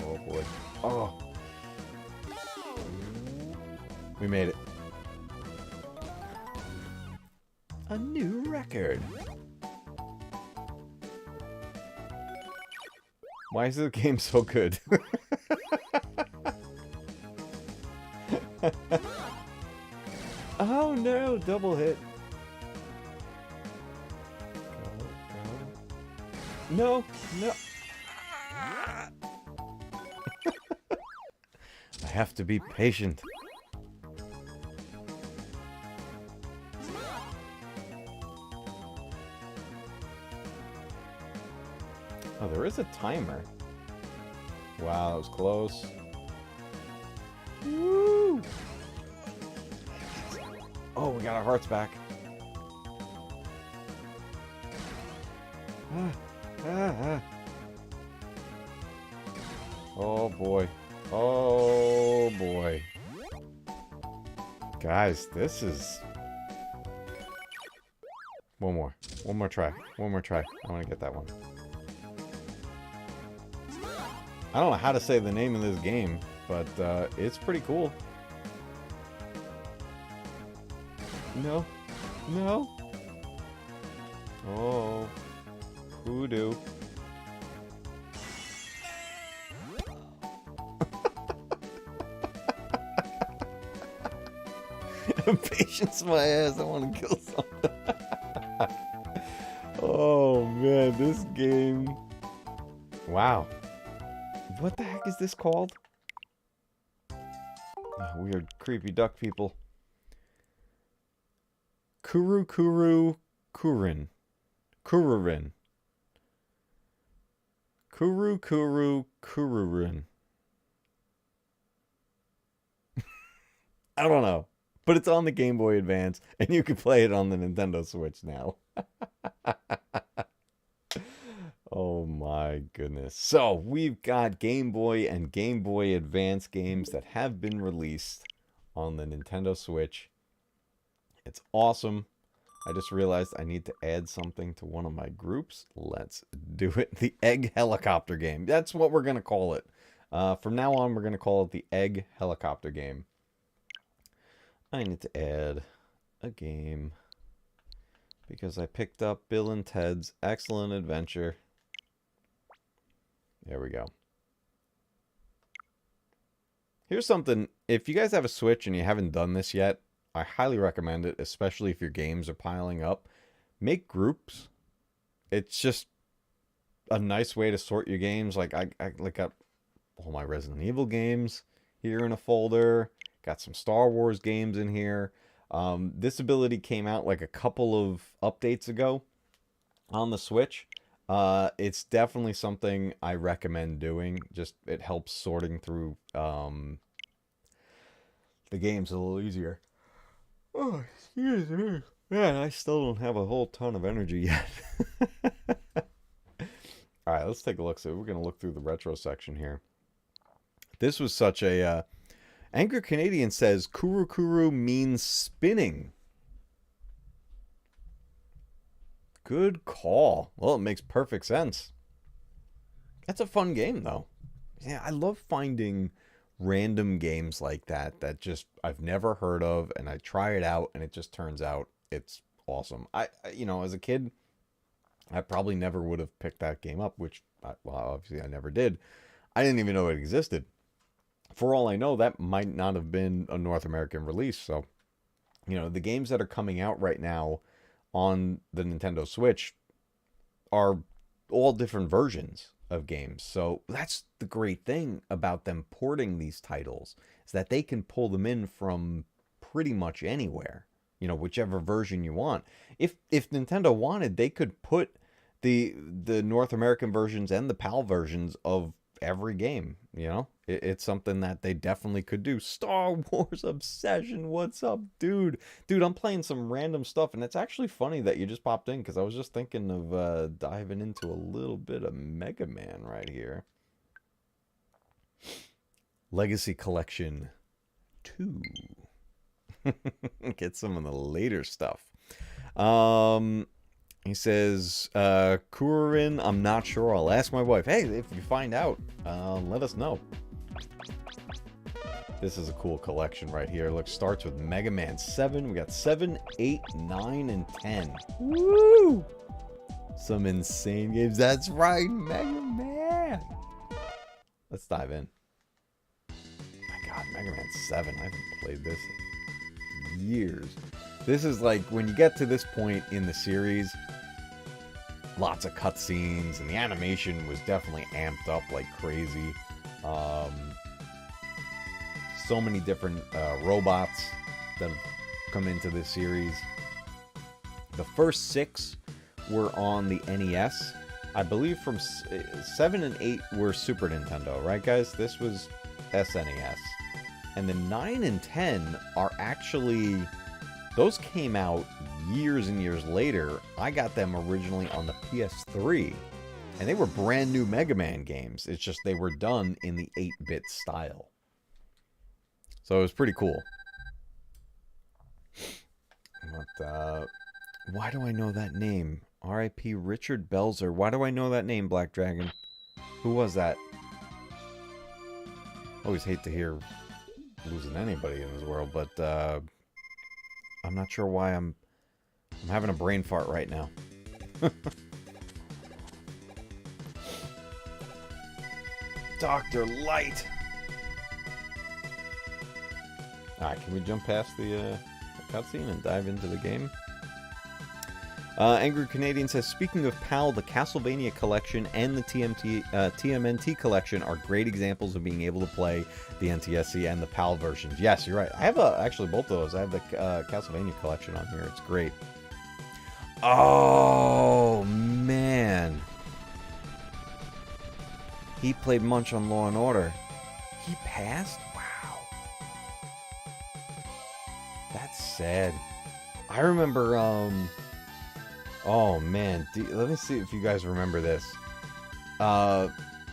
A: Oh, boy. Oh! We made it. A new record. Why is the game so good? Oh no, double hit. Go. No. I have to be patient. Oh, there is a timer. Wow, that was close. Woo! Oh, we got our hearts back. Oh boy. Oh boy. Guys, this is... One more try. I want to get that one. I don't know how to say the name of this game, but it's pretty cool. No. Oh. Hoodoo. Patience my ass, I want to kill something. Oh man, this game. Wow. What the heck is this called? Oh, weird, creepy duck people. Kurukuru Kururin. Kururin. Kurukuru Kururin. I don't know. but it's on the Game Boy Advance, and you can play it on the Nintendo Switch now. Oh my goodness. So we've got Game Boy and Game Boy Advance games that have been released on the Nintendo Switch. It's awesome. I just realized I need to add something to one of my groups. Let's do it. The Egg Helicopter game. That's what we're going to call it. From now on, we're going to call it the Egg Helicopter game. I need to add a game because I picked up Bill and Ted's Excellent Adventure. There we go. Here's something. If you guys have a Switch and you haven't done this yet, I highly recommend it, especially if your games are piling up. Make groups. It's just a nice way to sort your games. Like I got all my Resident Evil games here in a folder. Got some Star Wars games in here. This ability came out like a couple of updates ago on the Switch. It's definitely something I recommend doing. Just it helps sorting through the games a little easier. Oh, excuse me. Man, I still don't have a whole ton of energy yet. Alright, let's take a look. So we're going to look through the retro section here. This was such a... Angry Canadian says, Kurukuru means spinning. Good call. Well, it makes perfect sense. That's a fun game, though. Yeah, I love finding random games like that just I've never heard of, and I try it out, and it just turns out it's awesome. You know, as a kid, I probably never would have picked that game up, which, well, obviously I never did. I didn't even know it existed. For all I know, that might not have been a North American release. So, you know, the games that are coming out right now on the Nintendo Switch are all different versions of games. So that's the great thing about them porting these titles, is that they can pull them in from pretty much anywhere, you know, whichever version you want. If Nintendo wanted, they could put the North American versions and the PAL versions of every game, you know. It's something that they definitely could do. Star Wars Obsession, what's up, dude? Dude, I'm playing some random stuff, and it's actually funny that you just popped in, because I was just thinking of diving into a little bit of Mega Man right here. Legacy Collection 2. Get some of the later stuff. He says, Kururin, I'm not sure. I'll ask my wife. Hey, if you find out, let us know. This is a cool collection right here. Look, starts with Mega Man 7. We got 7, 8, 9, and 10. Woo! Some insane games. That's right, Mega Man. Let's dive in. My God, Mega Man 7. I haven't played this in years. This is like, when you get to this point in the series, lots of cutscenes, and the animation was definitely amped up like crazy. So many different robots that have come into this series. The first 6 were on the NES. I believe from 7 and 8 were Super Nintendo, right guys? This was SNES. And then 9 and 10 are actually... Those came out years and years later. I got them originally on the PS3. And they were brand new Mega Man games. It's just they were done in the 8-bit style. So it was pretty cool. But, why do I know that name? R.I.P. Richard Belzer. Why do I know that name, Black Dragon? Who was that? Always hate to hear losing anybody in this world, but I'm not sure why I'm having a brain fart right now. Dr. Light. Alright, can we jump past the cutscene and dive into the game? Angry Canadian says, speaking of PAL, the Castlevania collection and the TMNT collection are great examples of being able to play the NTSC and the PAL versions. Yes, you're right. I have actually both of those. I have the Castlevania collection on here. It's great. Oh, man. He played Munch on Law & Order. He passed? Wow. sad. I remember, oh man, let me see if you guys remember this.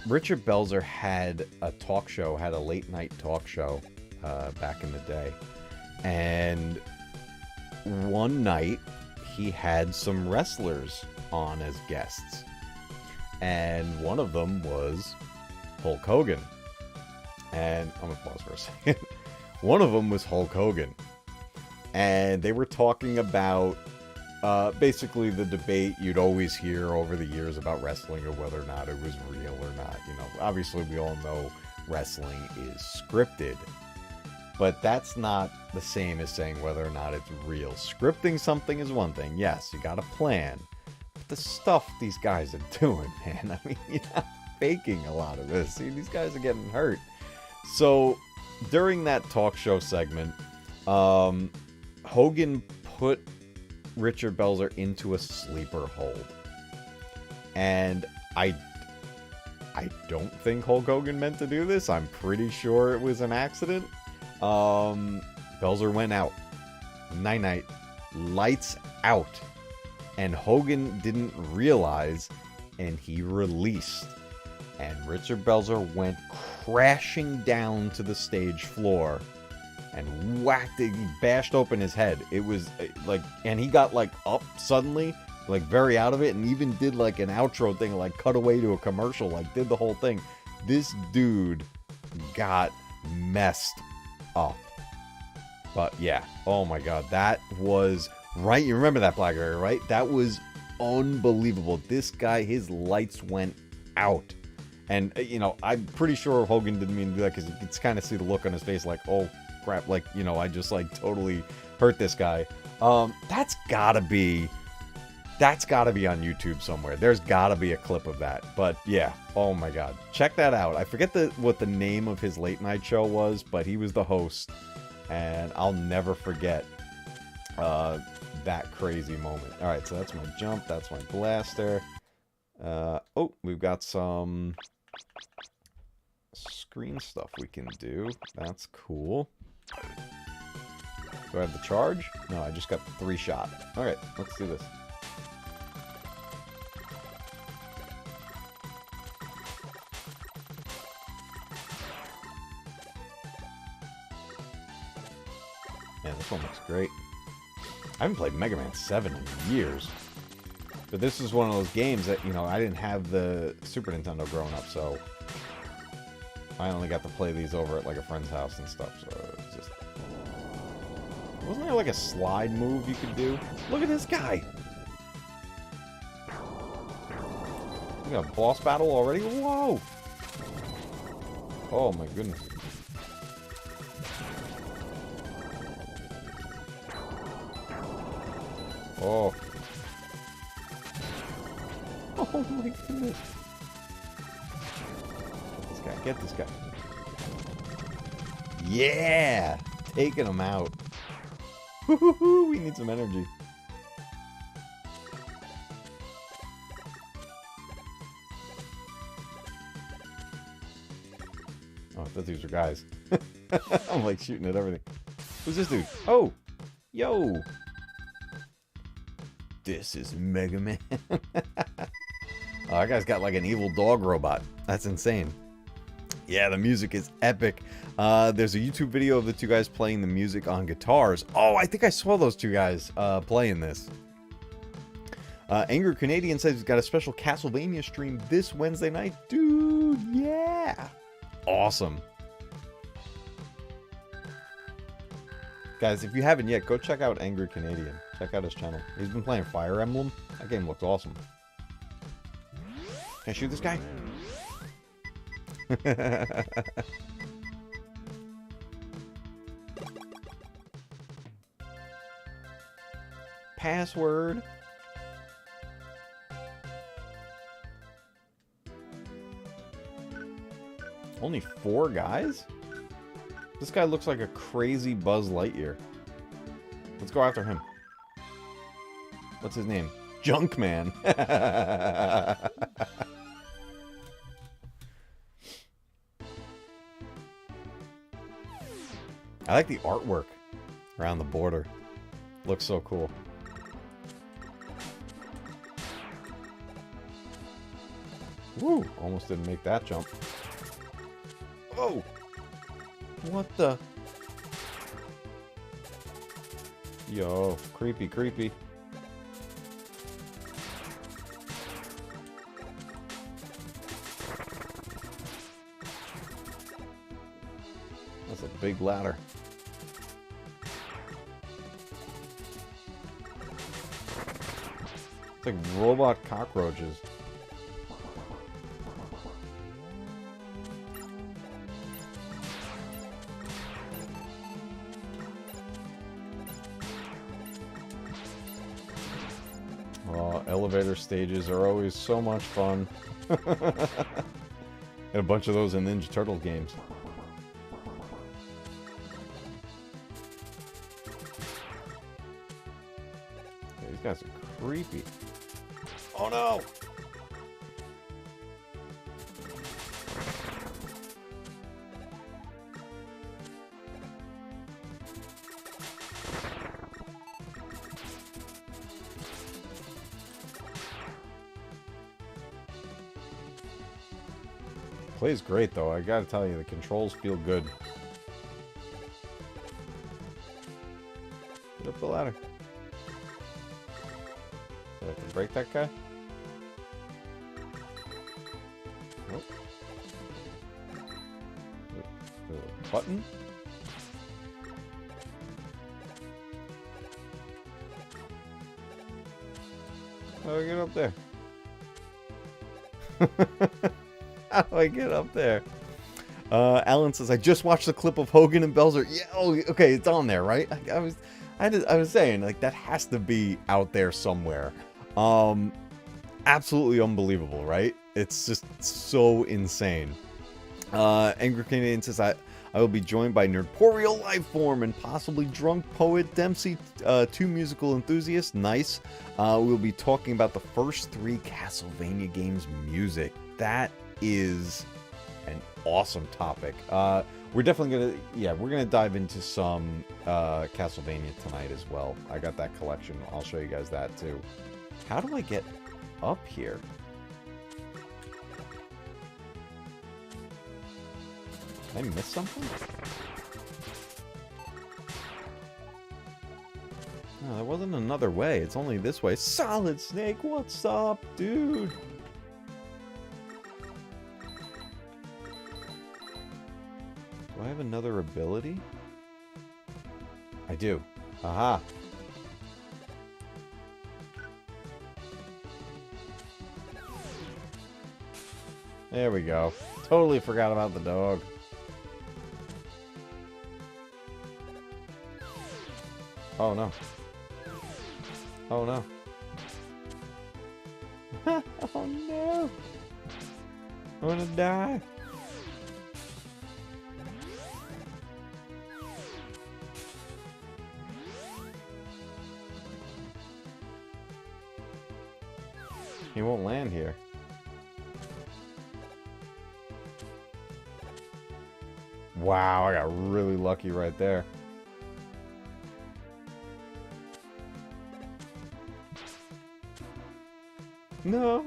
A: Richard Belzer had a talk show, had a late night talk show, back in the day. And one night, he had some wrestlers on as guests. And one of them was Hulk Hogan. And I'm going to pause for a second. One of them was Hulk Hogan. And they were talking about basically the debate you'd always hear over the years about wrestling, or whether or not it was real or not. You know, obviously we all know wrestling is scripted. But that's not the same as saying whether or not it's real. Scripting something is one thing. Yes, you got a plan. But the stuff these guys are doing, man, I mean, you're not faking a lot of this. See, these guys are getting hurt. So, during that talk show segment, Hogan put Richard Belzer into a sleeper hold. And I don't think Hulk Hogan meant to do this. I'm pretty sure it was an accident. Belzer went out. Night-night. Lights out. And Hogan didn't realize, and he released. And Richard Belzer went crashing down to the stage floor and whacked it. He bashed open his head. It was like, and he got like up suddenly, like very out of it, and even did like an outro thing, like cut away to a commercial, like did the whole thing. This dude got messed up. But yeah, oh my god, that was right. You remember that black area, right? That was unbelievable. This guy, his lights went out. And, you know, I'm pretty sure Hogan didn't mean to do that, because you can kind of see the look on his face like, oh crap, like, you know, I just like totally hurt this guy. That's gotta be on YouTube somewhere. There's gotta be a clip of that. But yeah, oh my god, check that out. I forget what the name of his late night show was, but he was the host, and I'll never forget that crazy moment. All right, so that's my jump, that's my blaster. Oh, we've got some screen stuff we can do. That's cool. Do I have the charge? No, I just got the 3-shot. Alright, let's do this. Man, this one looks great. I haven't played Mega Man 7 in years. But this is one of those games that, you know, I didn't have the Super Nintendo growing up, so I only got to play these over at like a friend's house and stuff, so it's just... Wasn't there like a slide move you could do? Look at this guy! We got a boss battle already? Whoa! Oh my goodness. Oh. Oh my goodness. Get this guy. Yeah! Taking him out. Woo-hoo-hoo! We need some energy. Oh, I thought these were guys. I'm like shooting at everything. Who's this dude? Oh! Yo! This is Mega Man. Oh, that guy's got like an evil dog robot. That's insane. Yeah, the music is epic. There's a YouTube video of the two guys playing the music on guitars. Oh, I think I saw those two guys playing this. Angry Canadian says he's got a special Castlevania stream this Wednesday night. Dude, yeah. Awesome. Guys, if you haven't yet, go check out Angry Canadian. Check out his channel. He's been playing Fire Emblem. That game looks awesome. Can I shoot this guy? Password. Only 4 guys? This guy looks like a crazy Buzz Lightyear. Let's go after him. What's his name? Junkman. I like the artwork around the border. Looks so cool. Woo! Almost didn't make that jump. Oh! What the? Yo, creepy, creepy. That's a big ladder. It's like robot cockroaches. Oh, elevator stages are always so much fun. And a bunch of those in Ninja Turtle games. Yeah, these guys are creepy. Oh no! Plays great though, I gotta tell you, the controls feel good. Get up the ladder. Do I have to break that guy? Nope. There's a button? How do I get up there? How do I get up there? Alan says, I just watched the clip of Hogan and Belzer. Yeah, oh, okay, it's on there, right? I was saying, like, that has to be out there somewhere. Absolutely unbelievable, right? It's just so insane. Angry Canadian says, I will be joined by Nerdporeal Lifeform and possibly Drunk Poet Dempsey, two musical enthusiasts. Nice. We'll be talking about the first 3 Castlevania games' music. That is an awesome topic. We're definitely we're gonna dive into some Castlevania tonight as well. I got that collection. I'll show you guys that too. How do I get up here? Did I miss something? No, there wasn't another way. It's only this way. Solid Snake, what's up, dude? Do I have another ability? I do. Aha. There we go. Totally forgot about the dog. Oh no. Oh no. Oh no. I'm gonna die. He won't land here. Wow, I got really lucky right there. No.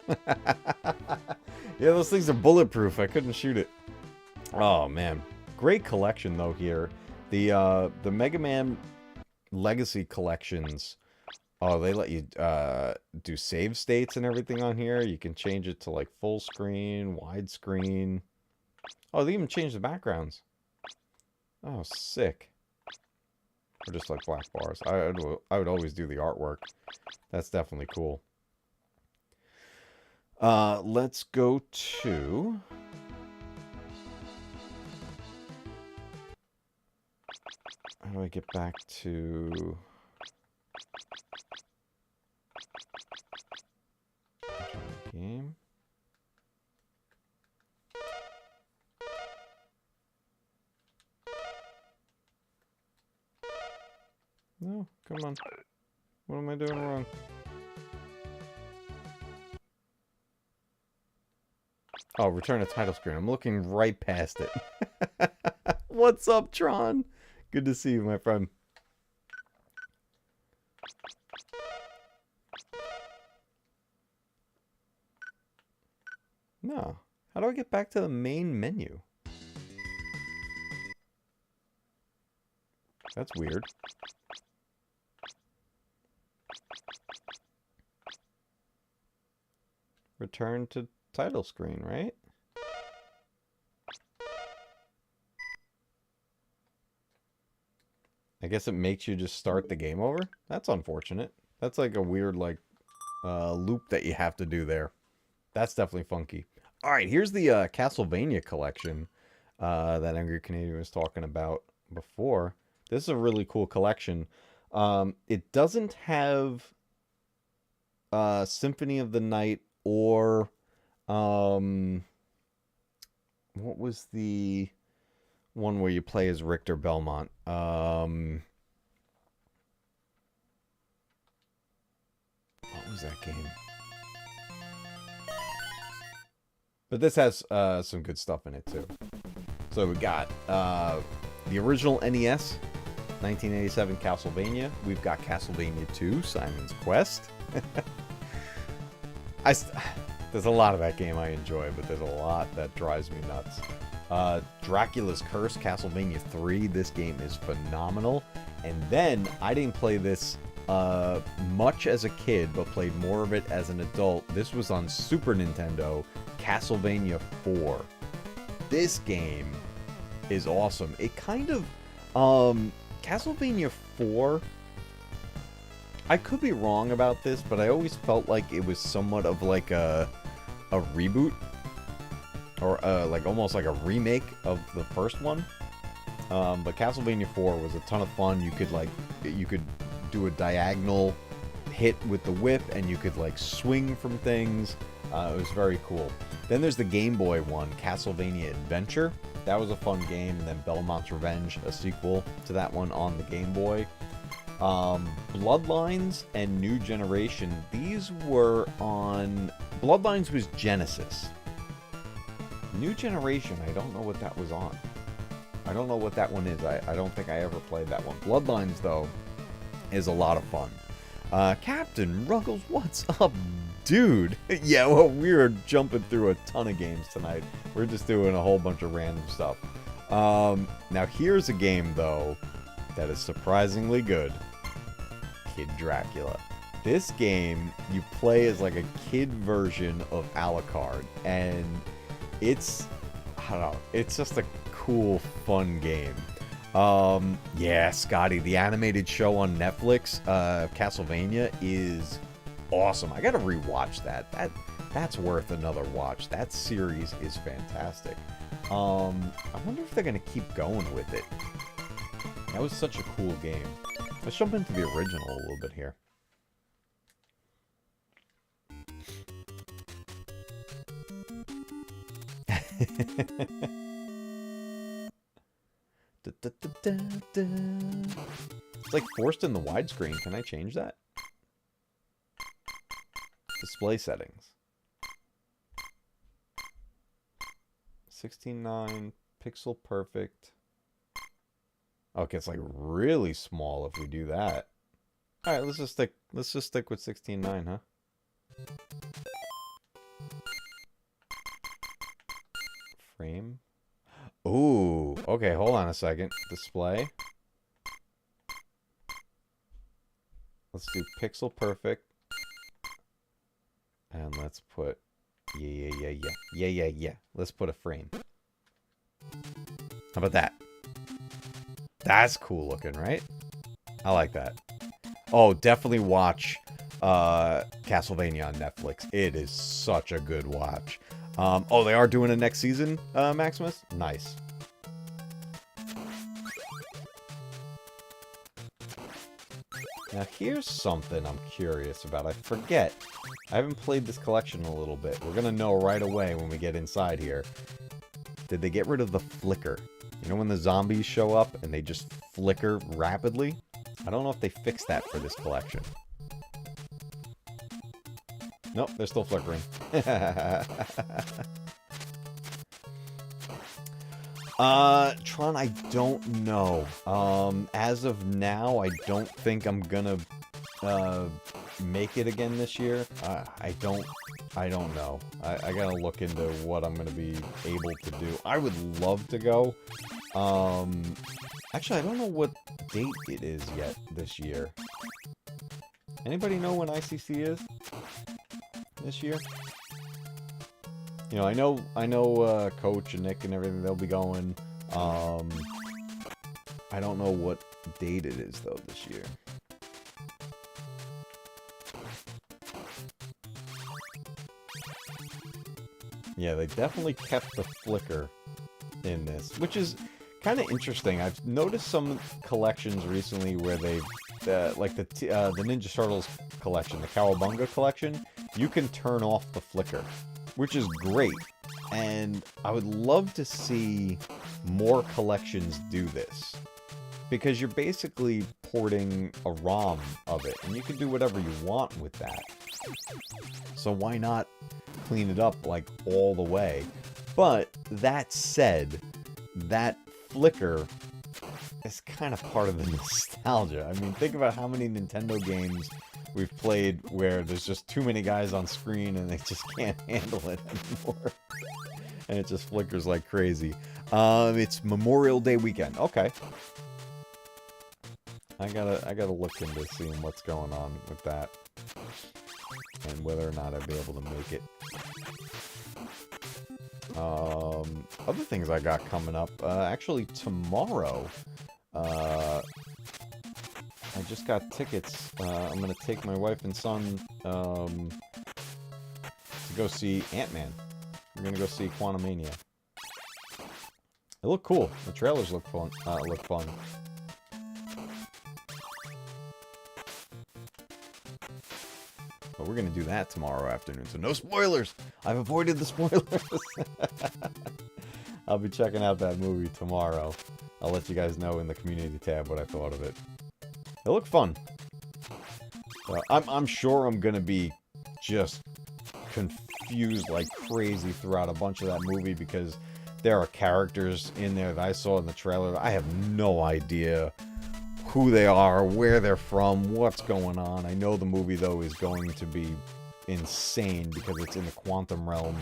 A: Yeah, those things are bulletproof. I couldn't shoot it. Oh man, great collection though here. The Mega Man Legacy collections. Oh, they let you do save states and everything on here. You can change it to like full screen, widescreen. Oh, they even changed the backgrounds. Oh, sick. Or just like black bars. I would always do the artwork. That's definitely cool. Let's go to... How do I get back to... Game? No, come on. What am I doing wrong? Oh, return to title screen. I'm looking right past it. What's up, Tron? Good to see you, my friend. No. How do I get back to the main menu? That's weird. Return to title screen, right? I guess it makes you just start the game over? That's unfortunate. That's like a weird, like, loop that you have to do there. That's definitely funky. All right, here's the Castlevania collection that Angry Canadian was talking about before. This is a really cool collection. It doesn't have Symphony of the Night or what was the one where you play as Richter Belmont? What was that game? But this has some good stuff in it too. So we got the original NES, 1987 Castlevania. We've got Castlevania 2, Simon's Quest. There's a lot of that game I enjoy, but there's a lot that drives me nuts. Dracula's Curse, Castlevania 3. This game is phenomenal. And then, I didn't play this much as a kid, but played more of it as an adult. This was on Super Nintendo, Castlevania 4. This game is awesome. It kind of... Castlevania 4... I could be wrong about this, but I always felt like it was somewhat of like a reboot. Or like almost like a remake of the first one. But Castlevania 4 was a ton of fun. You could do a diagonal hit with the whip, and you could like swing from things. It was very cool. Then there's the Game Boy one, Castlevania Adventure. That was a fun game. And then Belmont's Revenge, a sequel to that one on the Game Boy. Bloodlines and New Generation. These were on... Bloodlines was Genesis. New Generation, I don't know what that was on. I don't know what that one is. I don't think I ever played that one. Bloodlines, though, is a lot of fun. Captain Ruggles, what's up, dude? Yeah, well, we were jumping through a ton of games tonight. We're just doing a whole bunch of random stuff. Now, here's a game, though, that is surprisingly good. Kid Dracula. This game, you play as like a kid version of Alucard, and it's, I don't know, it's just a cool, fun game. Yeah, Scotty, the animated show on Netflix, Castlevania, is awesome. I gotta rewatch that. That's worth another watch. That series is fantastic. I wonder if they're gonna keep going with it. That was such a cool game. Let's jump into the original a little bit here. It's like forced in the widescreen. Can I change that? Display settings. 16:9 pixel perfect. Okay, it's like really small if we do that. All right, let's just stick with 16:9, huh? Frame. Ooh, okay, hold on a second. Display. Let's do pixel perfect. And let's put yeah. Let's put a frame. How about that? That's cool looking, right? I like that. Oh, definitely watch Castlevania on Netflix. It is such a good watch. Oh, they are doing a next season, Maximus? Nice. Now, here's something I'm curious about. I forget. I haven't played this collection in a little bit. We're going to know right away when we get inside here. Did they get rid of the flicker? You know when the zombies show up and they just flicker rapidly? I don't know if they fixed that for this collection. Nope, they're still flickering. Tron, I don't know. As of now, I don't think I'm gonna, make it again this year. I don't know. I gotta look into what I'm gonna be able to do. I would love to go. Actually, I don't know what date it is yet this year. Anybody know when ICC is this year? You know, I know, Coach and Nick and everything, they'll be going. I don't know what date it is, though, this year. Yeah, they definitely kept the flicker in this, which is kind of interesting. I've noticed some collections recently where they've, like the Ninja Turtles collection, the Cowabunga collection, you can turn off the flicker, which is great. And I would love to see more collections do this, because you're basically porting a ROM of it, and you can do whatever you want with that. So why not clean it up, like, all the way? But that said, that flicker is kind of part of the nostalgia. I mean, think about how many Nintendo games we've played where there's just too many guys on screen and they just can't handle it anymore. And it just flickers like crazy. It's Memorial Day weekend. Okay. I gotta look into seeing what's going on with that. And whether or not I'd be able to make it. Other things I got coming up. Actually, tomorrow, I just got tickets. I'm gonna take my wife and son to go see Ant-Man. We're gonna go see Quantumania. It looked cool. The trailers look fun. But we're gonna do that tomorrow afternoon, so no spoilers! I've avoided the spoilers! I'll be checking out that movie tomorrow. I'll let you guys know in the community tab what I thought of it. It looked fun. I'm sure I'm gonna be just confused like crazy throughout a bunch of that movie, because there are characters in there that I saw in the trailer. I have no idea who they are, where they're from, what's going on. I know the movie, though, is going to be insane because it's in the quantum realm,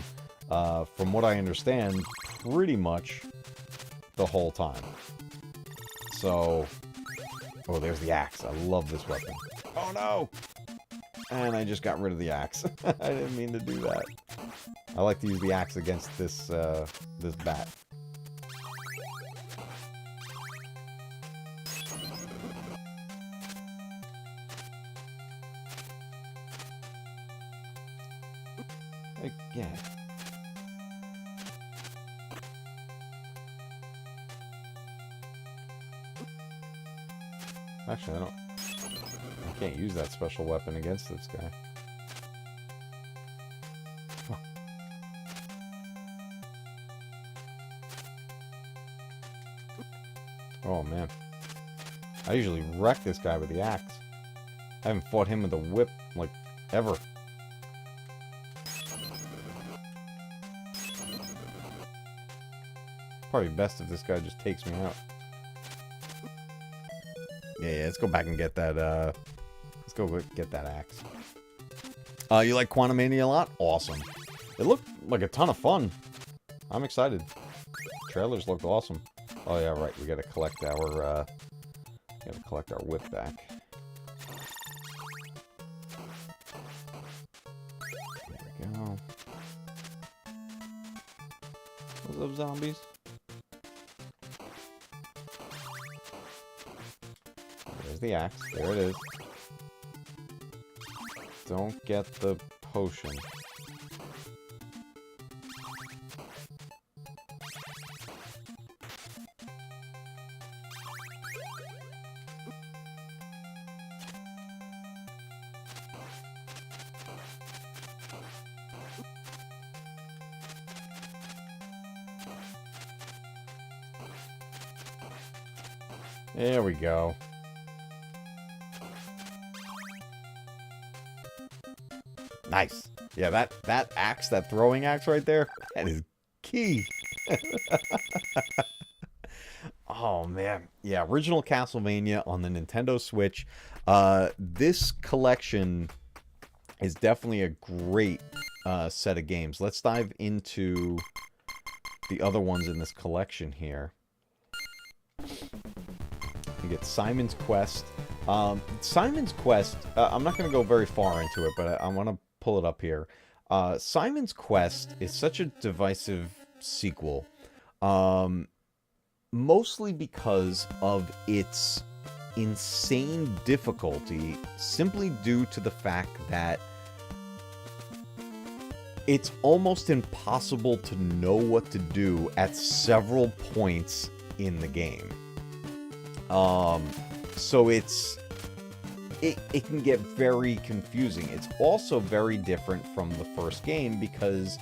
A: from what I understand, pretty much the whole time. So, oh, there's the axe. I love this weapon. Oh, no! And I just got rid of the axe. I didn't mean to do that. I like to use the axe against this, this bat. Yeah. Actually, I can't use that special weapon against this guy. Oh, man. I usually wreck this guy with the axe. I haven't fought him with a whip, like, ever. Probably best if this guy just takes me out. Yeah, let's go back and get that, let's go get that axe. You like Quantumania a lot? Awesome. It looked like a ton of fun. I'm excited. Trailers look awesome. Oh yeah, right, we gotta collect our whip back. There we go. What's up, zombies? There's the axe. There it is. Don't get the potion. There we go. Nice. Yeah, that axe, that throwing axe right there, that is key. Oh man, yeah, original Castlevania on the Nintendo Switch. This collection is definitely a great set of games. Let's dive into the other ones in this collection here. You get Simon's Quest. Simon's Quest, I'm not going to go very far into it, but I want to pull it up here. Simon's Quest is such a divisive sequel, mostly because of its insane difficulty, simply due to the fact that it's almost impossible to know what to do at several points in the game. So it can get very confusing. It's also very different from the first game because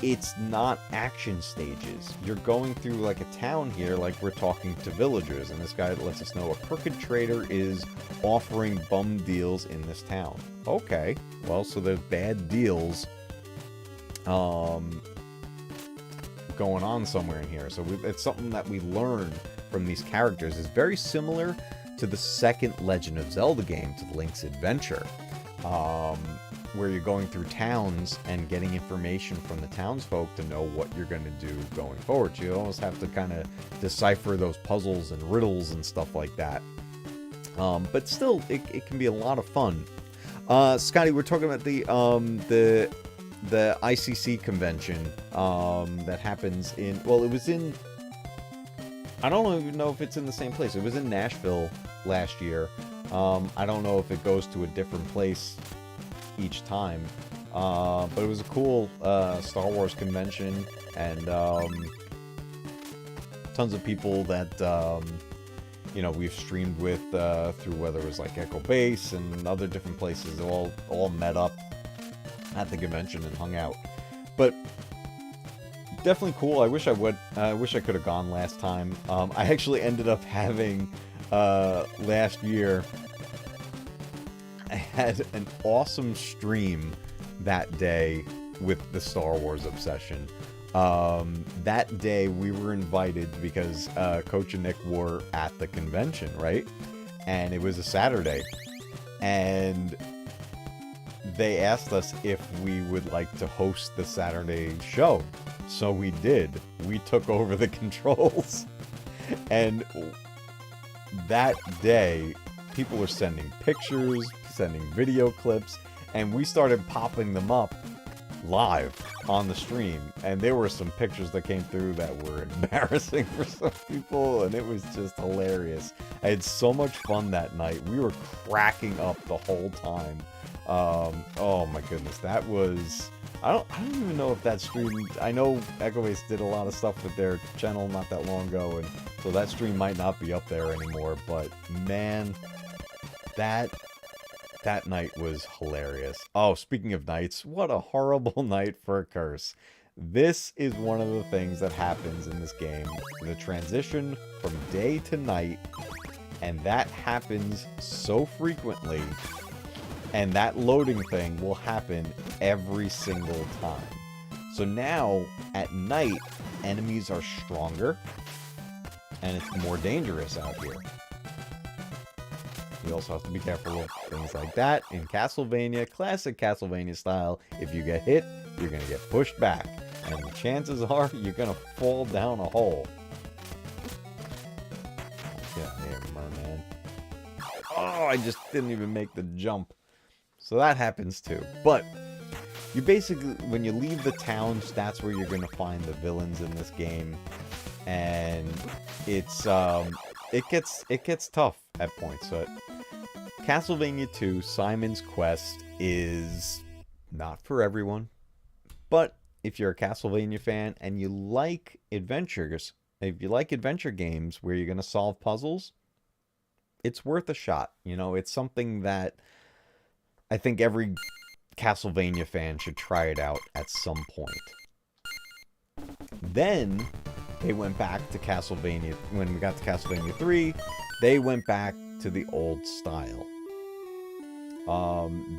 A: it's not action stages. You're going through like a town here, like we're talking to villagers, and this guy lets us know a crooked trader is offering bum deals in this town. Okay, well, so there's bad deals going on somewhere in here. So it's something that we learn from these characters. It's very similar to the second Legend of Zelda game, to Link's Adventure, where you're going through towns and getting information from the townsfolk to know what you're going to do going forward. You almost have to kind of decipher those puzzles and riddles and stuff like that. But still, it can be a lot of fun. Scotty, we're talking about the ICC convention that happens in, well, it was in, I don't even know if it's in the same place. It was in Nashville last year. I don't know if it goes to a different place each time. But it was a cool Star Wars convention, and tons of people that we've streamed with through, whether it was like Echo Base and other different places. They all met up at the convention and hung out. But definitely cool. I wish I could have gone last time. I actually ended up having last year, I had an awesome stream that day with the Star Wars obsession. That day we were invited because Coach and Nick were at the convention, right? And it was a Saturday, and they asked us if we would like to host the Saturday show. So we did. We took over the controls. And that day, people were sending pictures, sending video clips, and we started popping them up live on the stream. And there were some pictures that came through that were embarrassing for some people, and it was just hilarious. I had so much fun that night. We were cracking up the whole time. Oh my goodness, that was... I don't even know if that stream... I know Echo Base did a lot of stuff with their channel not that long ago, and so that stream might not be up there anymore, but man, that night was hilarious. Oh, speaking of nights, what a horrible night for a curse. This is one of the things that happens in this game, the transition from day to night, and that happens so frequently. And that loading thing will happen every single time. So now, at night, enemies are stronger, and it's more dangerous out here. You also have to be careful of things like that. In Castlevania, classic Castlevania style, if you get hit, you're going to get pushed back. And the chances are you're going to fall down a hole. Get out of here, merman. Oh, I just didn't even make the jump. So that happens too. But you basically, when you leave the towns, that's where you're going to find the villains in this game. And it's it gets tough at points. So Castlevania 2 Simon's Quest is not for everyone. But if you're a Castlevania fan and you like adventures, if you like adventure games where you're going to solve puzzles, it's worth a shot. You know, it's something that I think every Castlevania fan should try it out at some point. Then they went back to Castlevania. When we got to Castlevania 3, they went back to the old style.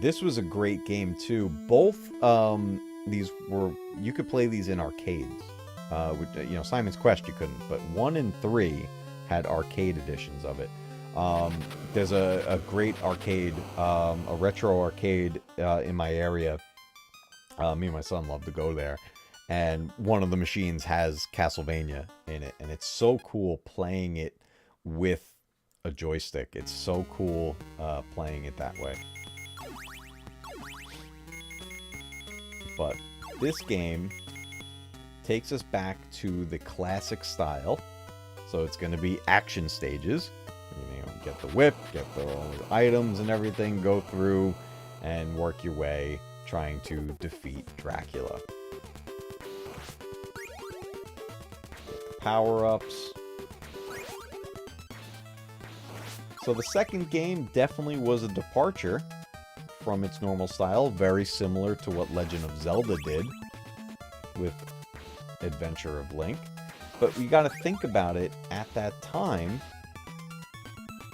A: This was a great game too. Both these were, you could play these in arcades. Simon's Quest you couldn't, but 1 and 3 had arcade editions of it. There's a great arcade, a retro arcade in my area. Me and my son love to go there. And one of the machines has Castlevania in it. And it's so cool playing it with a joystick. It's so cool playing it that way. But this game takes us back to the classic style. So it's going to be action stages. You know, get the whip, get the items and everything, go through and work your way trying to defeat Dracula. Power-ups. So the second game definitely was a departure from its normal style, very similar to what Legend of Zelda did with Adventure of Link. But you gotta think about it, at that time,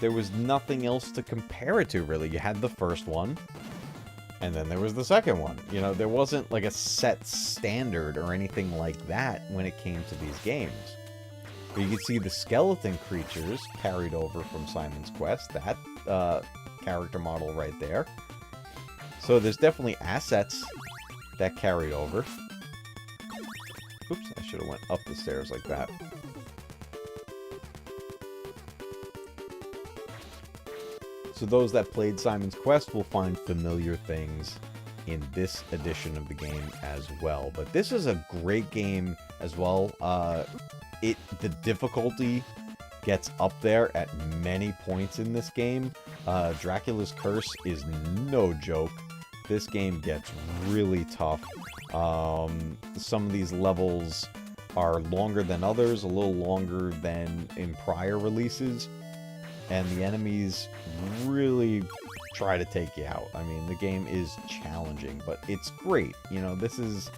A: there was nothing else to compare it to, really. You had the first one, and then there was the second one. You know, there wasn't like a set standard or anything like that when it came to these games. But you can see the skeleton creatures carried over from Simon's Quest, that character model right there. So there's definitely assets that carry over. Oops, I should have went up the stairs like that. So those that played Simon's Quest will find familiar things in this edition of the game as well. But this is a great game as well. The difficulty gets up there at many points in this game. Dracula's Curse is no joke. This game gets really tough. Some of these levels are longer than others, a little longer than in prior releases. And the enemies really try to take you out. I mean, the game is challenging, but it's great. You know, this is...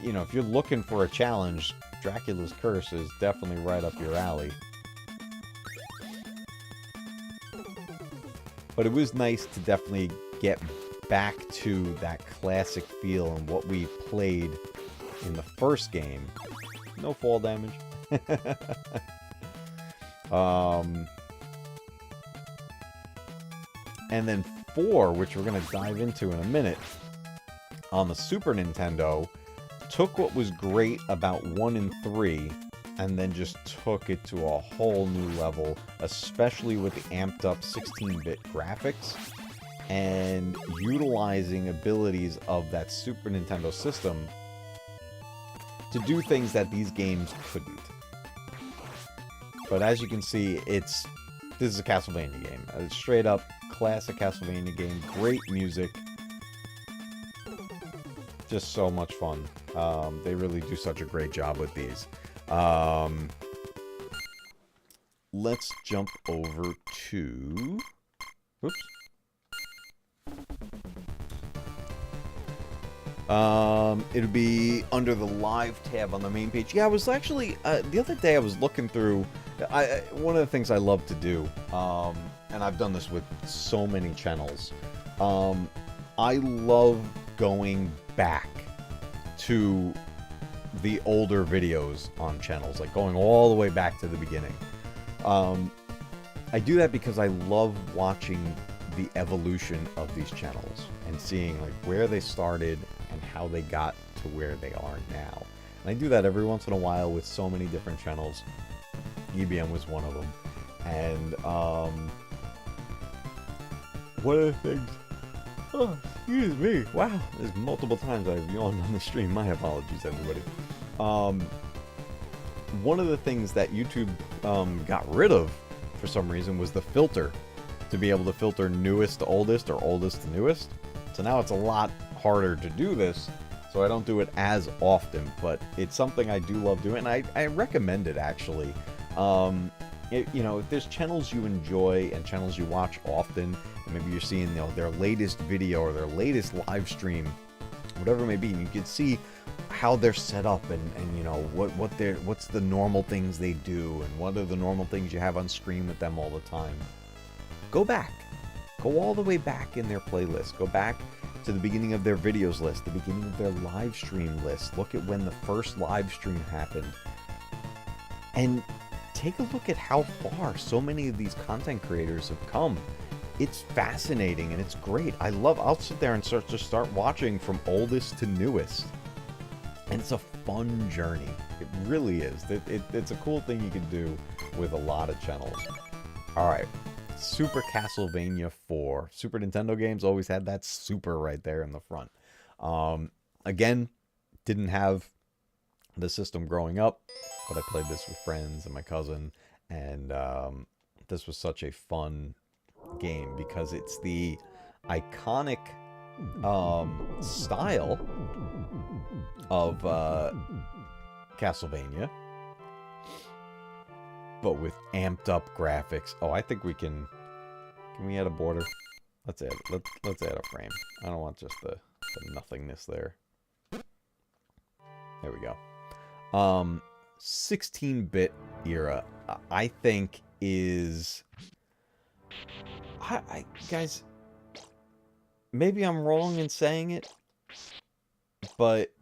A: You know, if you're looking for a challenge, Dracula's Curse is definitely right up your alley. But it was nice to definitely get back to that classic feel and what we played in the first game. No fall damage. And then 4, which we're going to dive into in a minute, on the Super Nintendo, took what was great about 1 and 3 and then just took it to a whole new level, especially with the amped up 16-bit graphics and utilizing abilities of that Super Nintendo system to do things that these games couldn't. But as you can see, this is a Castlevania game. A straight up classic Castlevania game. Great music. Just so much fun. They really do such a great job with these. Let's jump over to... Oops. It'll be under the live tab on the main page. Yeah, I was actually... the other day I was looking through... one of the things I love to do, and I've done this with so many channels, I love going back to the older videos on channels, like going all the way back to the beginning. I do that because I love watching the evolution of these channels and seeing like where they started and how they got to where they are now. And I do that every once in a while with so many different channels. EBM was one of them. And one of the things... Oh, excuse me. Wow, there's multiple times I've yawned on the stream. My apologies, everybody. One of the things that YouTube got rid of for some reason was the filter, to be able to filter newest to oldest or oldest to newest. So now it's a lot harder to do this, so I don't do it as often, but it's something I do love doing, and I recommend it, actually. You know, if there's channels you enjoy and channels you watch often, and maybe you're seeing, you know, their latest video or their latest live stream, whatever it may be, you can see how they're set up and you know what's the normal things they do and what are the normal things you have on screen with them all the time. Go back. Go all the way back in their playlist. Go back to the beginning of their videos list, the beginning of their live stream list. Look at when the first live stream happened. And take a look at how far so many of these content creators have come. It's fascinating and it's great. I'll sit there and just start watching from oldest to newest. And it's a fun journey. It really is. It's a cool thing you can do with a lot of channels. Alright. Super Castlevania 4. Super Nintendo games always had that super right there in the front. Again, didn't have the system growing up, but I played this with friends and my cousin, and this was such a fun game because it's the iconic style of Castlevania, but with amped up graphics. Oh, I think we can we add a border? Let's add a frame. I don't want just the nothingness there. There we go. 16-bit era, I think is... guys, maybe I'm wrong in saying it, but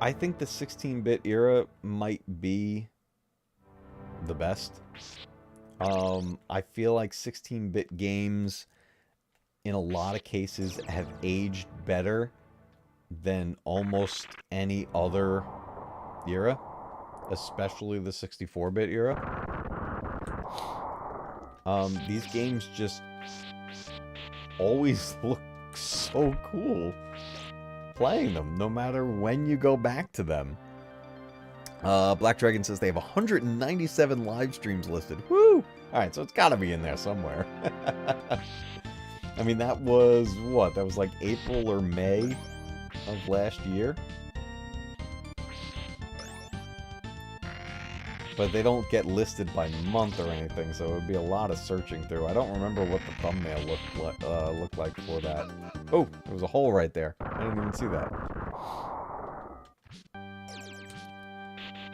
A: I think the 16-bit era might be the best. I feel like 16-bit games, in a lot of cases, have aged better than almost any other era, especially the 64-bit era. These games just always look so cool playing them, no matter when you go back to them. Black Dragon says they have 197 live streams listed. Woo! Alright, so it's gotta be in there somewhere. I mean, that was, what? That was like April or May of last year? But they don't get listed by month or anything, so it would be a lot of searching through. I don't remember what the thumbnail looked like for that. Oh, there was a hole right there. I didn't even see that.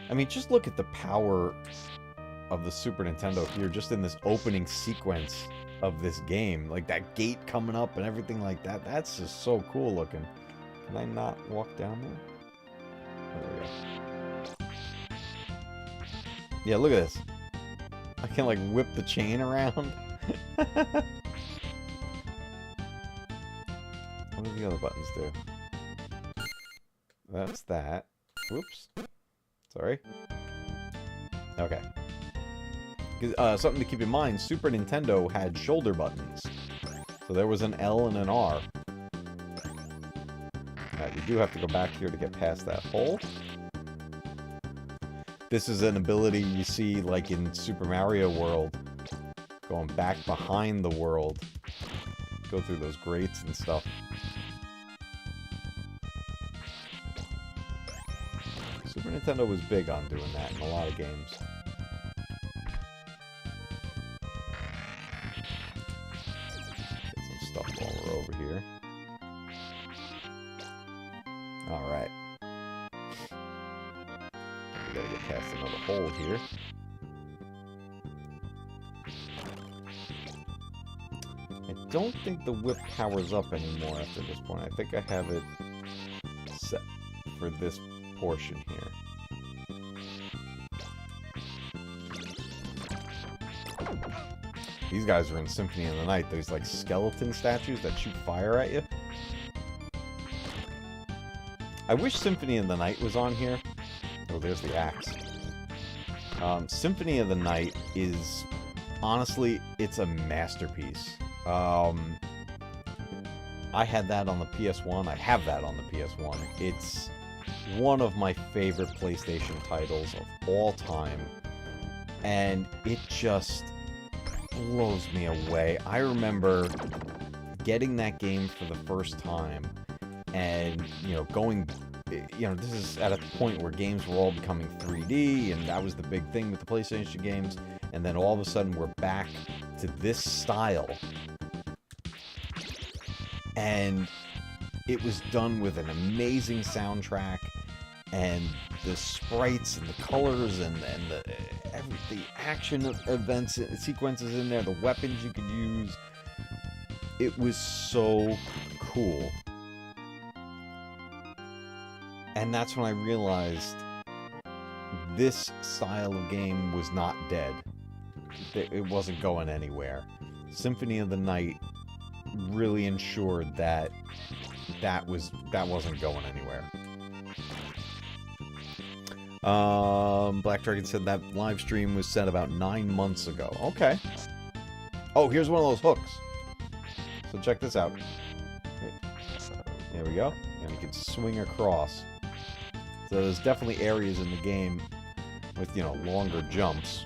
A: I mean, just look at the power of the Super Nintendo here, just in this opening sequence of this game. Like, that gate coming up and everything like that. That's just so cool looking. Can I not walk down there? There we go. Yeah, look at this. I can, like, whip the chain around. What do the other buttons do? That's that. Whoops. Sorry. Okay. Something to keep in mind, Super Nintendo had shoulder buttons. So there was an L and an R. You do have to go back here to get past that hole. This is an ability you see, like, in Super Mario World. Going back behind the world. Go through those grates and stuff. Super Nintendo was big on doing that in a lot of games. Get some stuff while we're over here. Alright. We gotta get past another hole here. I don't think the whip powers up anymore after this point. I think I have it set for this portion here. These guys are in Symphony of the Night. There's like skeleton statues that shoot fire at you. I wish Symphony of the Night was on here. Oh, there's the axe. Symphony of the Night is, honestly, it's a masterpiece. I had that on the PS1. I have that on the PS1. It's one of my favorite PlayStation titles of all time. And it just blows me away. I remember getting that game for the first time and, going... this is at a point where games were all becoming 3D, and that was the big thing with the PlayStation games. And then all of a sudden, we're back to this style. And it was done with an amazing soundtrack, and the sprites and the colors and the action events, sequences in there, the weapons you could use. It was so cool. And that's when I realized this style of game was not dead. It wasn't going anywhere. Symphony of the Night really ensured that that wasn't going anywhere. Black Dragon said that live stream was set about 9 months ago. Okay. Oh, here's one of those hooks. So check this out. There we go. And you can swing across. So there's definitely areas in the game with, you know, longer jumps.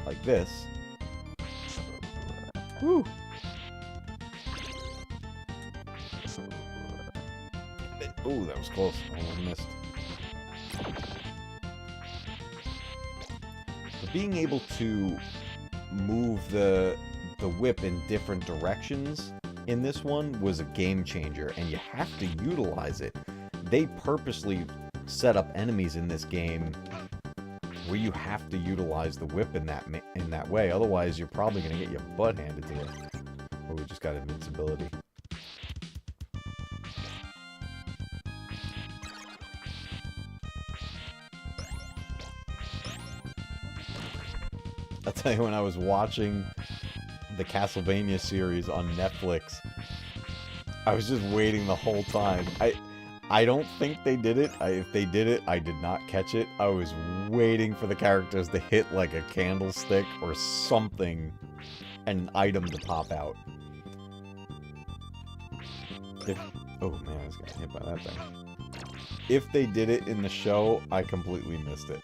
A: Like this. Woo! Ooh, that was close. I almost missed. But being able to move the whip in different directions in this one was a game changer, and you have to utilize it. They purposely set up enemies in this game where you have to utilize the whip in that way. Otherwise, you're probably going to get your butt handed to you. Oh, we just got invincibility. I'll tell you, when I was watching the Castlevania series on Netflix, I was just waiting the whole time. I don't think they did it. If they did it, I did not catch it. I was waiting for the characters to hit like a candlestick or something, an item to pop out. Oh man, I was getting hit by that thing. If they did it in the show, I completely missed it.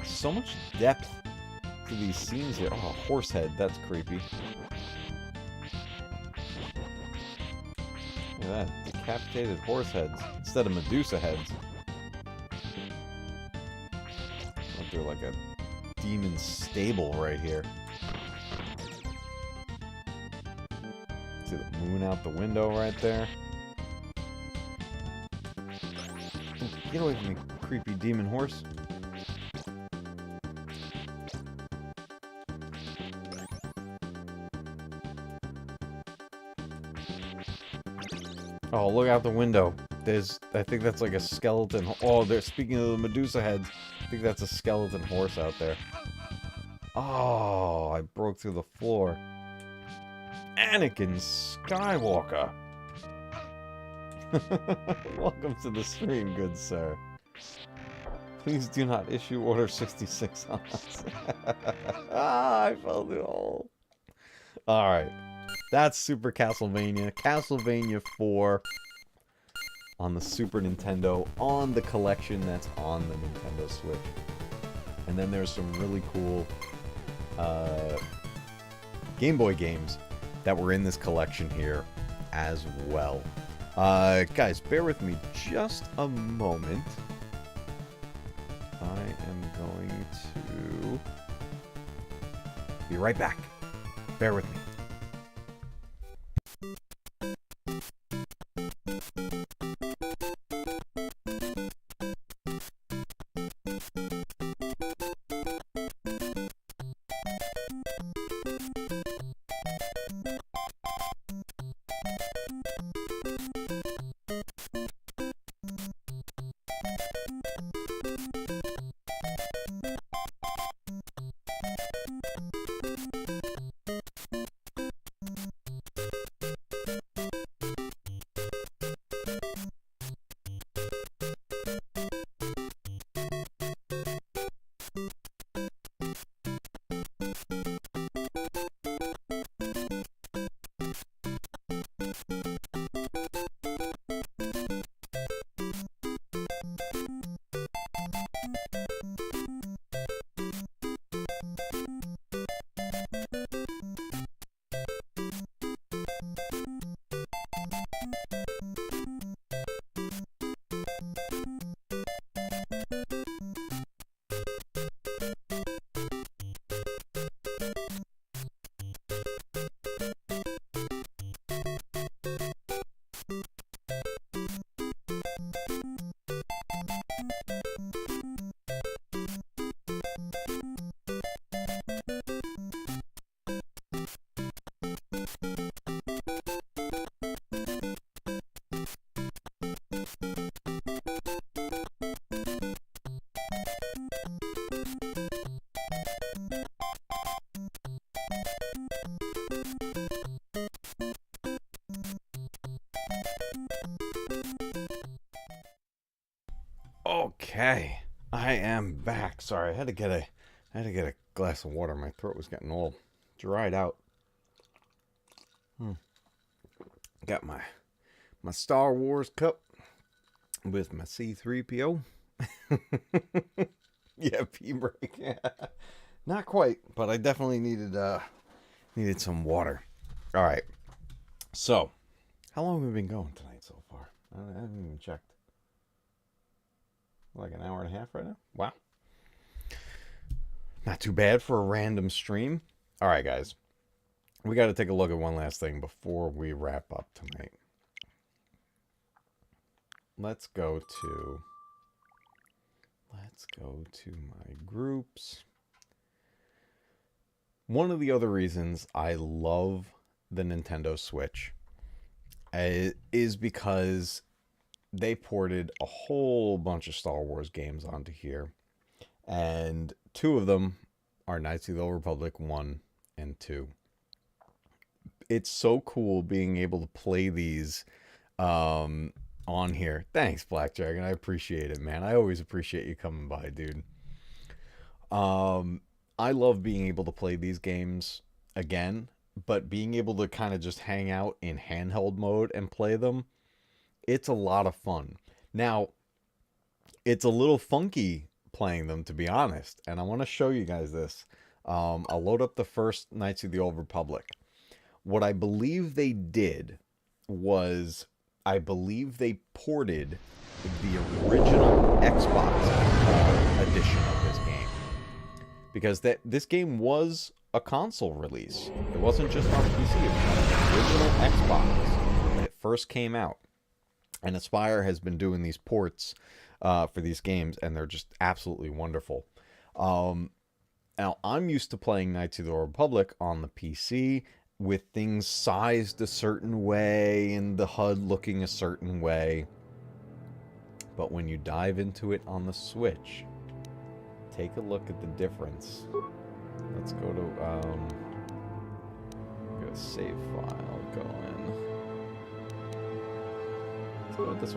A: So much depth to these scenes here. Oh, horse head. That's creepy. Look at that. Decapitated horse heads instead of Medusa heads. Went through like a demon stable right here. See the moon out the window right there. Oh, get away from me, creepy demon horse. Oh, look out the window. I think that's like a skeleton. Oh, speaking of the Medusa heads, I think that's a skeleton horse out there. Oh, I broke through the floor. Anakin Skywalker. Welcome to the stream, good sir. Please do not issue Order 66 on us. Ah, I fell through the hole. Alright. That's Super Castlevania. Castlevania 4 on the Super Nintendo, on the collection that's on the Nintendo Switch. And then there's some really cool Game Boy games that were in this collection here as well. Guys, bear with me just a moment. I am going to be right back. Bear with me. Okay, I am back. Sorry, I had to get a glass of water. My throat was getting all dried out. Got my Star Wars cup with my C-3PO. Yeah, pee break. Yeah. Not quite, but I definitely needed some water. All right. So, how long have we been going tonight so far? I haven't even checked. Like an hour and a half right now? Wow. Not too bad for a random stream. All right, guys. We got to take a look at one last thing before we wrap up tonight. Let's go to my groups. One of the other reasons I love the Nintendo Switch is because they ported a whole bunch of Star Wars games onto here. And two of them are Knights of the Old Republic 1 and 2. It's so cool being able to play these on here. Thanks, Black Dragon. I appreciate it, man. I always appreciate you coming by, dude. I love being able to play these games again, but being able to kind of just hang out in handheld mode and play them, it's a lot of fun. Now, it's a little funky playing them, to be honest, and I want to show you guys this. I'll load up the first Knights of the Old Republic. What I believe they did was, I believe they ported the original Xbox edition of this game. Because this game was a console release. It wasn't just on PC. It was on the original Xbox when it first came out. And Aspyr has been doing these ports for these games, and they're just absolutely wonderful. Now, I'm used to playing Knights of the Old Republic on the PC with things sized a certain way and the HUD looking a certain way. But when you dive into it on the Switch, take a look at the difference. Let's go to get a save file going. Let's go with this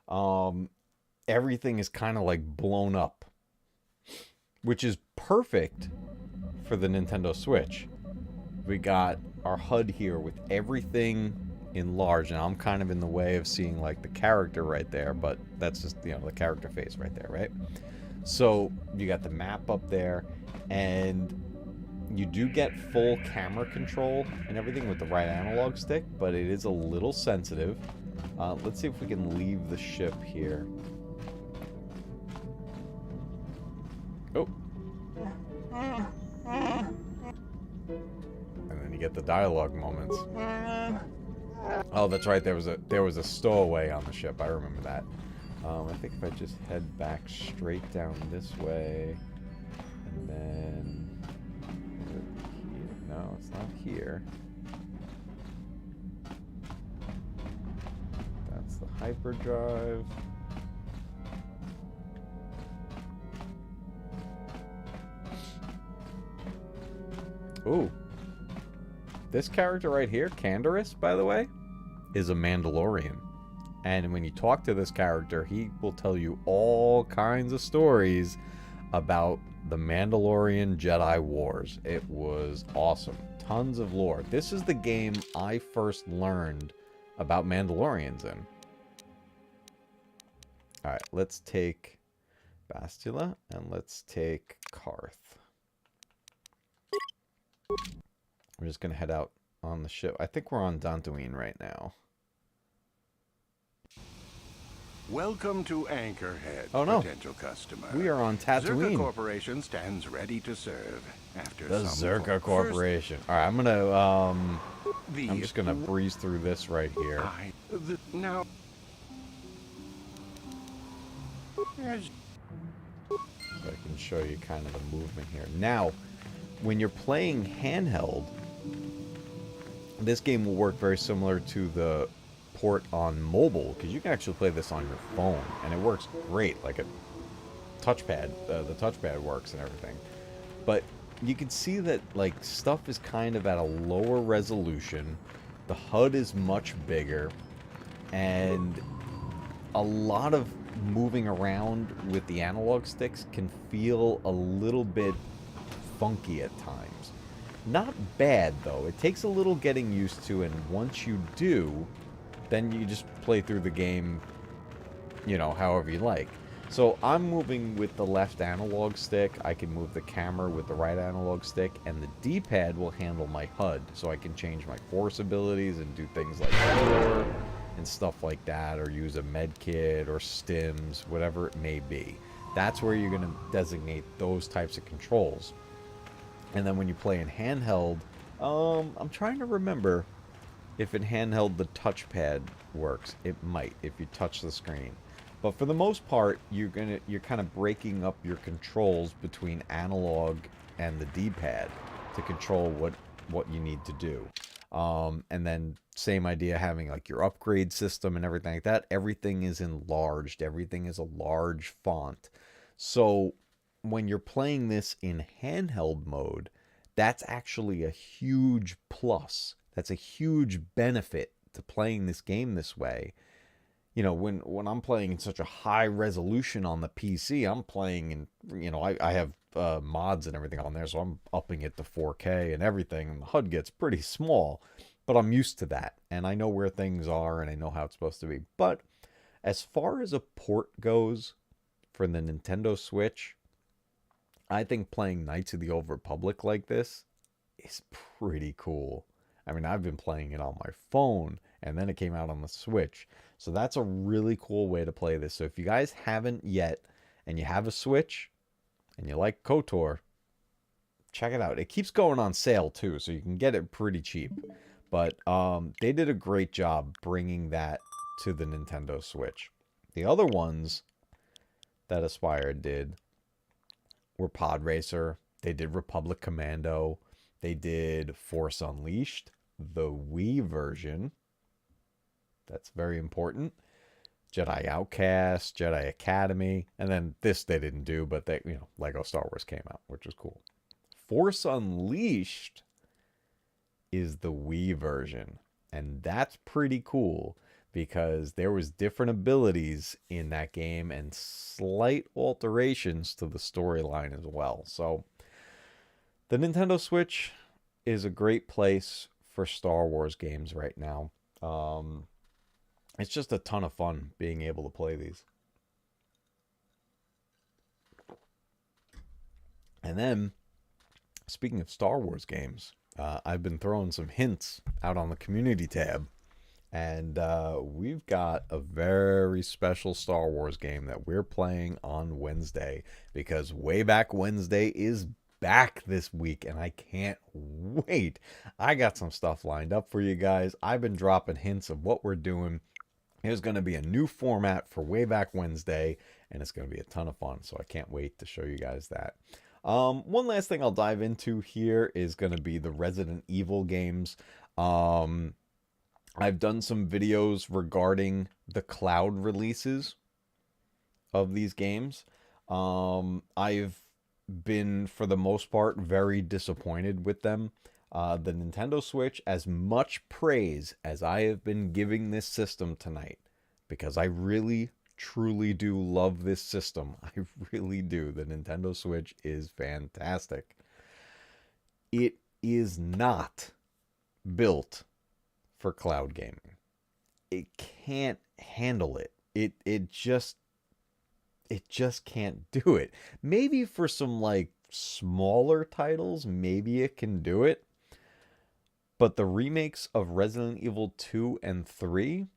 A: one. Everything is kind of like blown up, which is perfect for the Nintendo Switch. We got our HUD here with everything enlarged, and I'm kind of in the way of seeing like the character right there, but that's just, you know, the character face right there, right? So you got the map up there, and you do get full camera control and everything with the right analog stick, but it is a little sensitive. Let's see if we can leave the ship here. Oh. And then you get the dialogue moments. Oh, that's right. There was a stowaway on the ship. I remember that. I think if I just head back straight down this way, and then no, it's not here. That's the hyperdrive. Ooh. This character right here, Canderous, by the way, is a Mandalorian. And when you talk to this character, he will tell you all kinds of stories about the Mandalorian Jedi Wars. It was awesome. Tons of lore. This is the game I first learned about Mandalorians in. Alright, let's take Bastila and let's take Karth. We're just going to head out on the ship. I think we're on Dantooine right now.
B: Welcome to Anchorhead,
A: oh, no.
B: potential customer.
A: We are on Tatooine.
B: Zerka Corporation stands ready to serve after
A: the Zerka Corporation. All right, I'm just gonna breeze through this right here.
B: Now,
A: so I can show you kind of the movement here. Now, when you're playing handheld, this game will work very similar to the port on mobile, because you can actually play this on your phone, and it works great. Like a touchpad, the touchpad works and everything. But you can see that like stuff is kind of at a lower resolution. The HUD is much bigger, and a lot of moving around with the analog sticks can feel a little bit funky at times. Not bad, though. It takes a little getting used to, and once you do, then you just play through the game, you know, however you like. So I'm moving with the left analog stick. I can move the camera with the right analog stick, and the D-pad will handle my HUD, so I can change my force abilities and do things like cure and stuff like that, or use a med kit or stims, whatever it may be. That's where you're going to designate those types of controls. And then when you play in handheld, I'm trying to remember if in handheld the touchpad works. It might if you touch the screen. But for the most part, you're kind of breaking up your controls between analog and the D-pad to control what you need to do. And then same idea, having like your upgrade system and everything like that. Everything is enlarged. Everything is a large font. So when you're playing this in handheld mode, that's actually a huge plus. That's a huge benefit to playing this game this way. You know, when I'm playing in such a high resolution on the PC, I'm playing in, you know, I have mods and everything on there, so I'm upping it to 4K and everything, and the HUD gets pretty small, but I'm used to that, and I know where things are, and I know how it's supposed to be. But as far as a port goes for the Nintendo Switch, I think playing Knights of the Old Republic like this is pretty cool. I mean, I've been playing it on my phone, and then it came out on the Switch. So that's a really cool way to play this. So if you guys haven't yet, and you have a Switch, and you like KOTOR, check it out. It keeps going on sale, too, so you can get it pretty cheap. But they did a great job bringing that to the Nintendo Switch. The other ones that Aspyr did were Pod Racer. They did Republic Commando. They did Force Unleashed, the Wii version. That's very important. Jedi Outcast, Jedi Academy, and then this they didn't do, but they, you know, Lego Star Wars came out, which was cool. Force Unleashed is the Wii version, and that's pretty cool because there was different abilities in that game and slight alterations to the storyline as well. So the Nintendo Switch is a great place for Star Wars games right now. It's just a ton of fun being able to play these. And then, speaking of Star Wars games, I've been throwing some hints out on the community tab. And we've got a very special Star Wars game that we're playing on Wednesday, because Way Back Wednesday is back this week, and I can't wait. I got some stuff lined up for you guys. I've been dropping hints of what we're doing. There's going to be a new format for Way Back Wednesday, and it's going to be a ton of fun, so I can't wait to show you guys that. One last thing I'll dive into here is going to be the Resident Evil games. I've done some videos regarding the cloud releases of these games. I've been, for the most part, very disappointed with them. The Nintendo Switch, as much praise as I have been giving this system tonight, because I really, truly do love this system. I really do. The Nintendo Switch is fantastic. It is not built for cloud gaming. It can't handle it. It just can't do it. Maybe for some like smaller titles, maybe it can do it. But the remakes of Resident Evil 2 and 3,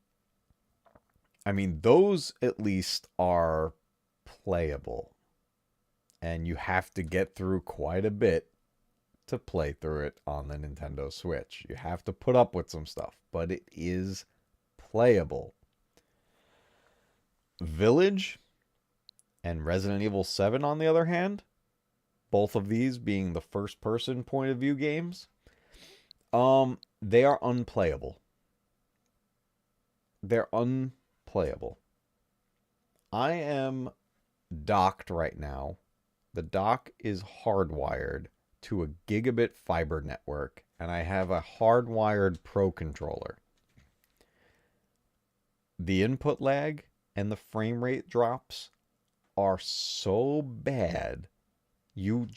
A: I mean, those at least are playable. And you have to get through quite a bit to play through it on the Nintendo Switch. You have to put up with some stuff, but it is playable. Village and Resident Evil 7, on the other hand, both of these being the first-person point of view games, they are unplayable. They're unplayable. I am docked right now. The dock is hardwired to a gigabit fiber network, and I have a hardwired Pro controller. The input lag and the frame rate drops are so bad, you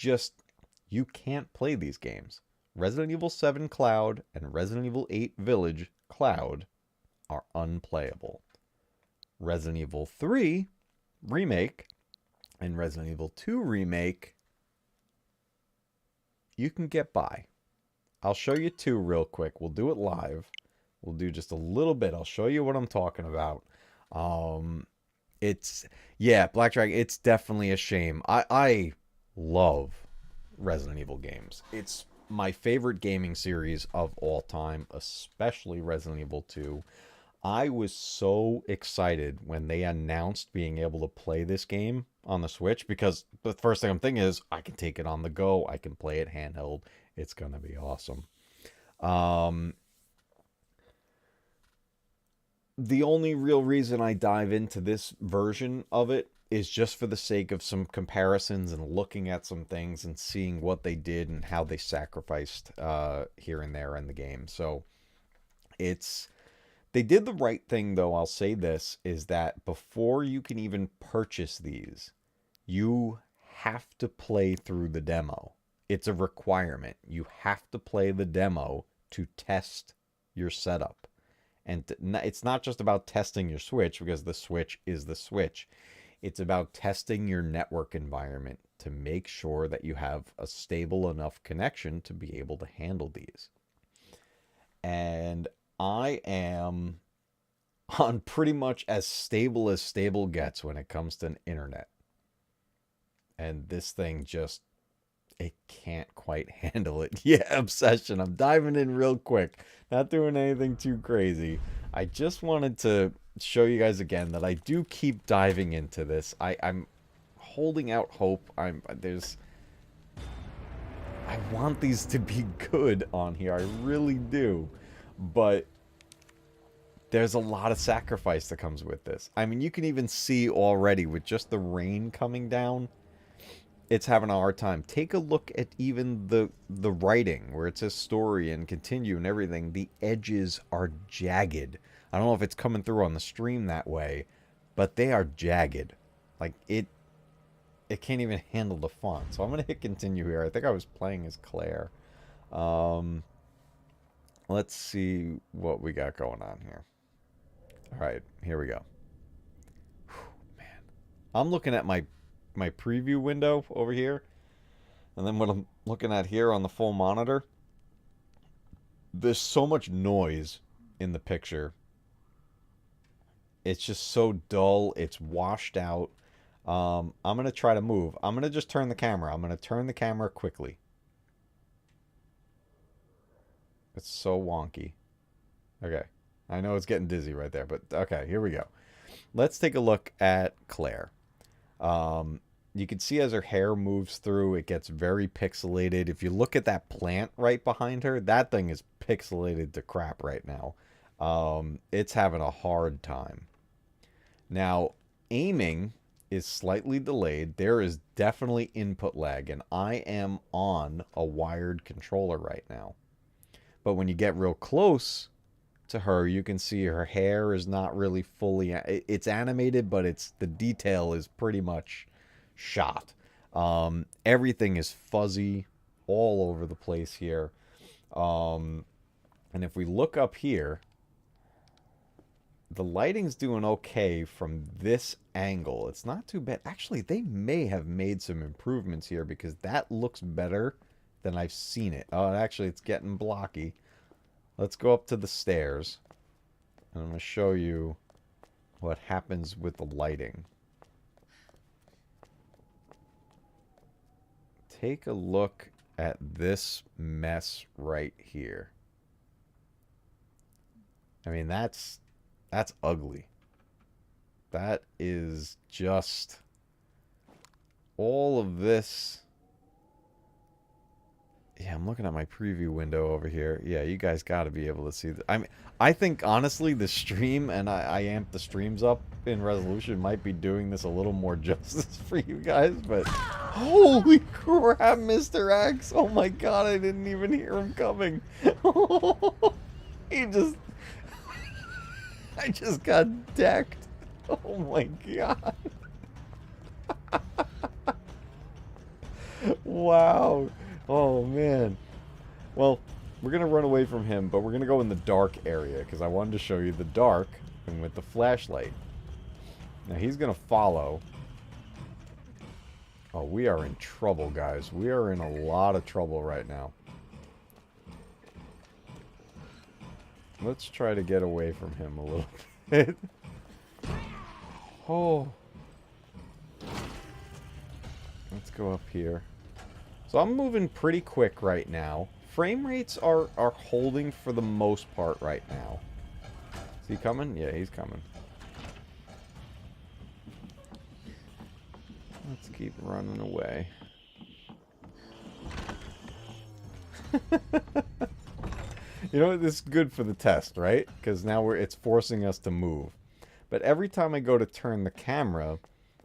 A: can't play these games. Resident Evil 7 Cloud and Resident Evil 8 Village Cloud are unplayable. Resident Evil 3 Remake and Resident Evil 2 Remake, you can get by. I'll show you 2 real quick. We'll do it live. We'll do just a little bit. I'll show you what I'm talking about. Black Dragon, it's definitely a shame. I love Resident Evil games. It's my favorite gaming series of all time, especially Resident Evil 2. I was so excited when they announced being able to play this game on the Switch, because the first thing I'm thinking is I can take it on the go, I can play it handheld. It's gonna be awesome. The only real reason I dive into this version of it is just for the sake of some comparisons and looking at some things and seeing what they did and how they sacrificed here and there in the game. So they did the right thing, though. I'll say this, is that before you can even purchase these, you have to play through the demo. It's a requirement. You have to play the demo to test your setup. And it's not just about testing your Switch, because the Switch is the Switch. It's about testing your network environment to make sure that you have a stable enough connection to be able to handle these. And I am on pretty much as stable gets when it comes to internet. And this thing just, it can't quite handle it. Yeah, Obsession. I'm diving in real quick. Not doing anything too crazy. I just wanted to show you guys again that I do keep diving into this. I'm holding out hope. I want these to be good on here. I really do. But there's a lot of sacrifice that comes with this. I mean, you can even see already with just the rain coming down, it's having a hard time. Take a look at even the writing where it says story and continue and everything. The edges are jagged. I don't know if it's coming through on the stream that way, but they are jagged. Like it can't even handle the font. So I'm going to hit continue here. I think I was playing as Claire. Let's see what we got going on here. All right, here we go. Whew, man, I'm looking at my preview window over here, and then what I'm looking at here on the full monitor. There's so much noise in the picture. It's just so dull. It's washed out. I'm going to try to move. I'm going to just turn the camera. I'm going to turn the camera quickly. It's so wonky. Okay. I know it's getting dizzy right there, but okay, here we go. Let's take a look at Claire. You can see as her hair moves through, it gets very pixelated. If you look at that plant right behind her, that thing is pixelated to crap right now. It's having a hard time. Now, aiming is slightly delayed. There is definitely input lag, and I am on a wired controller right now. But when you get real close to her, you can see her hair is not really fully... It's animated, but the detail is pretty much shot. Everything is fuzzy all over the place here. And if we look up here, the lighting's doing okay from this angle. It's not too bad. Actually, they may have made some improvements here, because that looks better than I've seen it. Oh, actually, it's getting blocky. Let's go up to the stairs, and I'm going to show you what happens with the lighting. Take a look at this mess right here. I mean, that's ugly. That is just all of this. Yeah, I'm looking at my preview window over here. Yeah, you guys got to be able to see that. I think, honestly, the stream, and I amped the streams up in resolution, might be doing this a little more justice for you guys, but... Holy crap, Mr. X! Oh my god, I didn't even hear him coming. He just... I just got decked. Oh my god. Wow. Oh man. Well, we're gonna run away from him, but we're gonna go in the dark area because I wanted to show you the dark and with the flashlight. Now he's gonna follow. Oh, we are in trouble, guys. We are in a lot of trouble right now. Let's try to get away from him a little bit. Oh. Let's go up here. So I'm moving pretty quick right now. Frame rates are holding for the most part right now. Is he coming? Yeah, he's coming. Let's keep running away. You know, this is good for the test, right? Because now it's forcing us to move. But every time I go to turn the camera,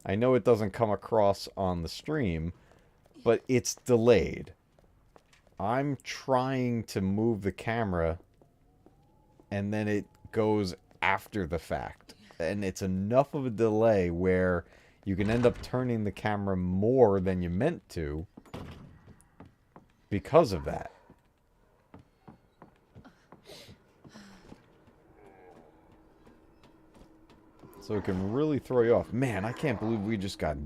A: I know it doesn't come across on the stream, but it's delayed. I'm trying to move the camera, and then it goes after the fact. And it's enough of a delay where you can end up turning the camera more than you meant to because of that. So it can really throw you off. Man, I can't believe we just got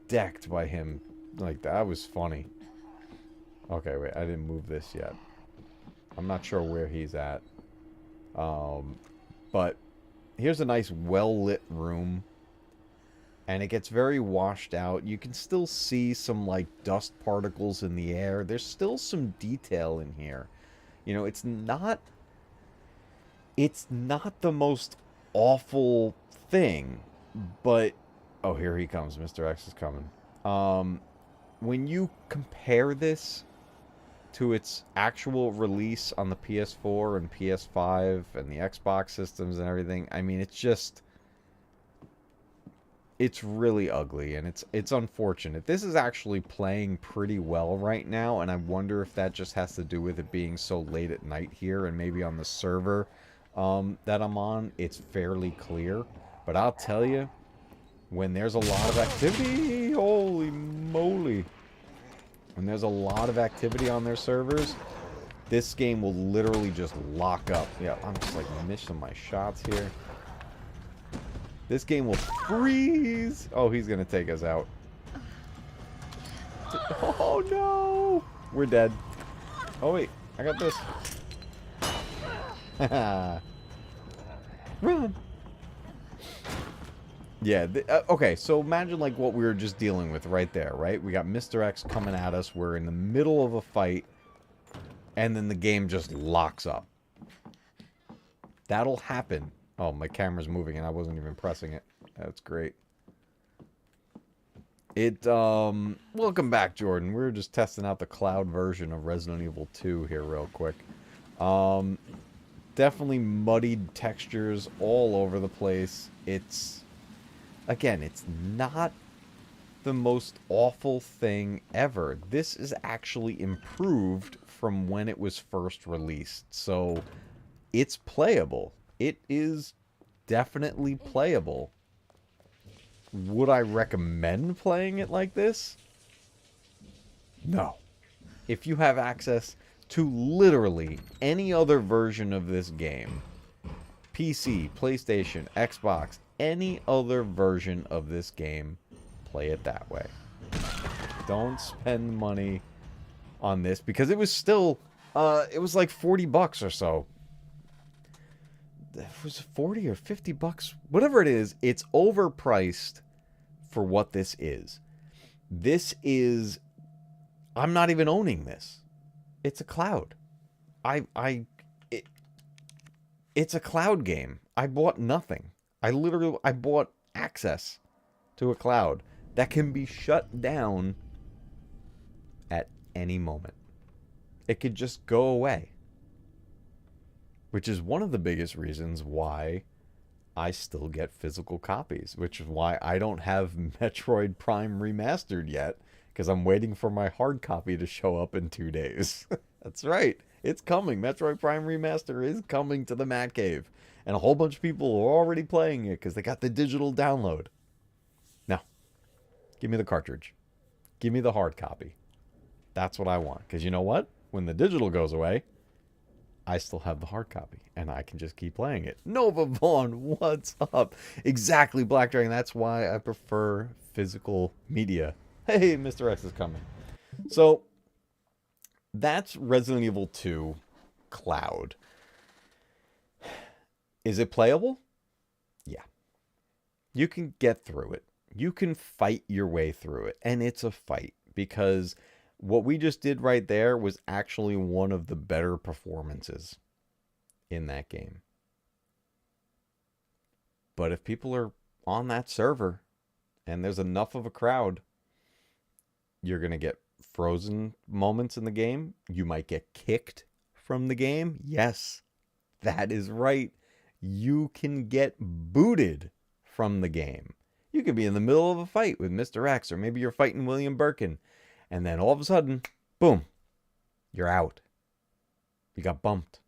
A: decked by him. Like, that was funny. Okay, wait, I didn't move this yet. I'm not sure where he's at. But here's a nice well-lit room. And it gets very washed out. You can still see some, like, dust particles in the air. There's still some detail in here. You know, it's not the most awful thing, but oh, here he comes. Mr. X is coming. When you compare this to its actual release on the PS4 and PS5 and the Xbox systems and everything, I mean, it's really ugly, and it's unfortunate. This is actually playing pretty well right now, and I wonder if that just has to do with it being so late at night here, and maybe on the server that I'm on, it's fairly clear. But I'll tell you, when there's a lot of activity, holy moly, when there's a lot of activity on their servers, this game will literally just lock up. Yeah, I'm just like missing my shots here. This game will freeze. Oh, he's gonna take us out. Oh no, we're dead. Oh wait, I got this. Run. Yeah, okay, so imagine like what we were just dealing with right there, right? We got Mr. X coming at us, we're in the middle of a fight, and then the game just locks up. That'll happen. Oh, my camera's moving and I wasn't even pressing it. That's great. Welcome back, Jordan. We were just testing out the cloud version of Resident Evil 2 here real quick. Definitely muddied textures all over the place. Again, it's not the most awful thing ever. This is actually improved from when it was first released. So, it's playable. It is definitely playable. Would I recommend playing it like this? No. If you have access to literally any other version of this game, PC, PlayStation, Xbox, any other version of this game, play it that way. Don't spend money on this because it was still, it was like 40 bucks or so. It was 40 or 50 bucks, whatever it is, it's overpriced for what this is. I'm not even owning this. It's a cloud. It's a cloud game. I bought nothing. I bought access to a cloud that can be shut down at any moment. It could just go away. Which is one of the biggest reasons why I still get physical copies. Which is why I don't have Metroid Prime Remastered yet. Because I'm waiting for my hard copy to show up in 2 days. That's right. It's coming. Metroid Prime Remaster is coming to the Matcave. And a whole bunch of people are already playing it because they got the digital download. No. Give me the cartridge. Give me the hard copy. That's what I want. Because you know what? When the digital goes away, I still have the hard copy. And I can just keep playing it. Nova Vaughn, what's up? Exactly, Black Dragon. That's why I prefer physical media. Hey, Mr. X is coming. So, that's Resident Evil 2 Cloud. Is it playable? Yeah. You can get through it. You can fight your way through it. And it's a fight. Because what we just did right there was actually one of the better performances in that game. But if people are on that server and there's enough of a crowd, you're going to get frozen moments in the game. You might get kicked from the game. Yes, that is right. You can get booted from the game. You could be in the middle of a fight with Mr. X, or maybe you're fighting William Birkin, and then all of a sudden, boom, you're out. You got bumped.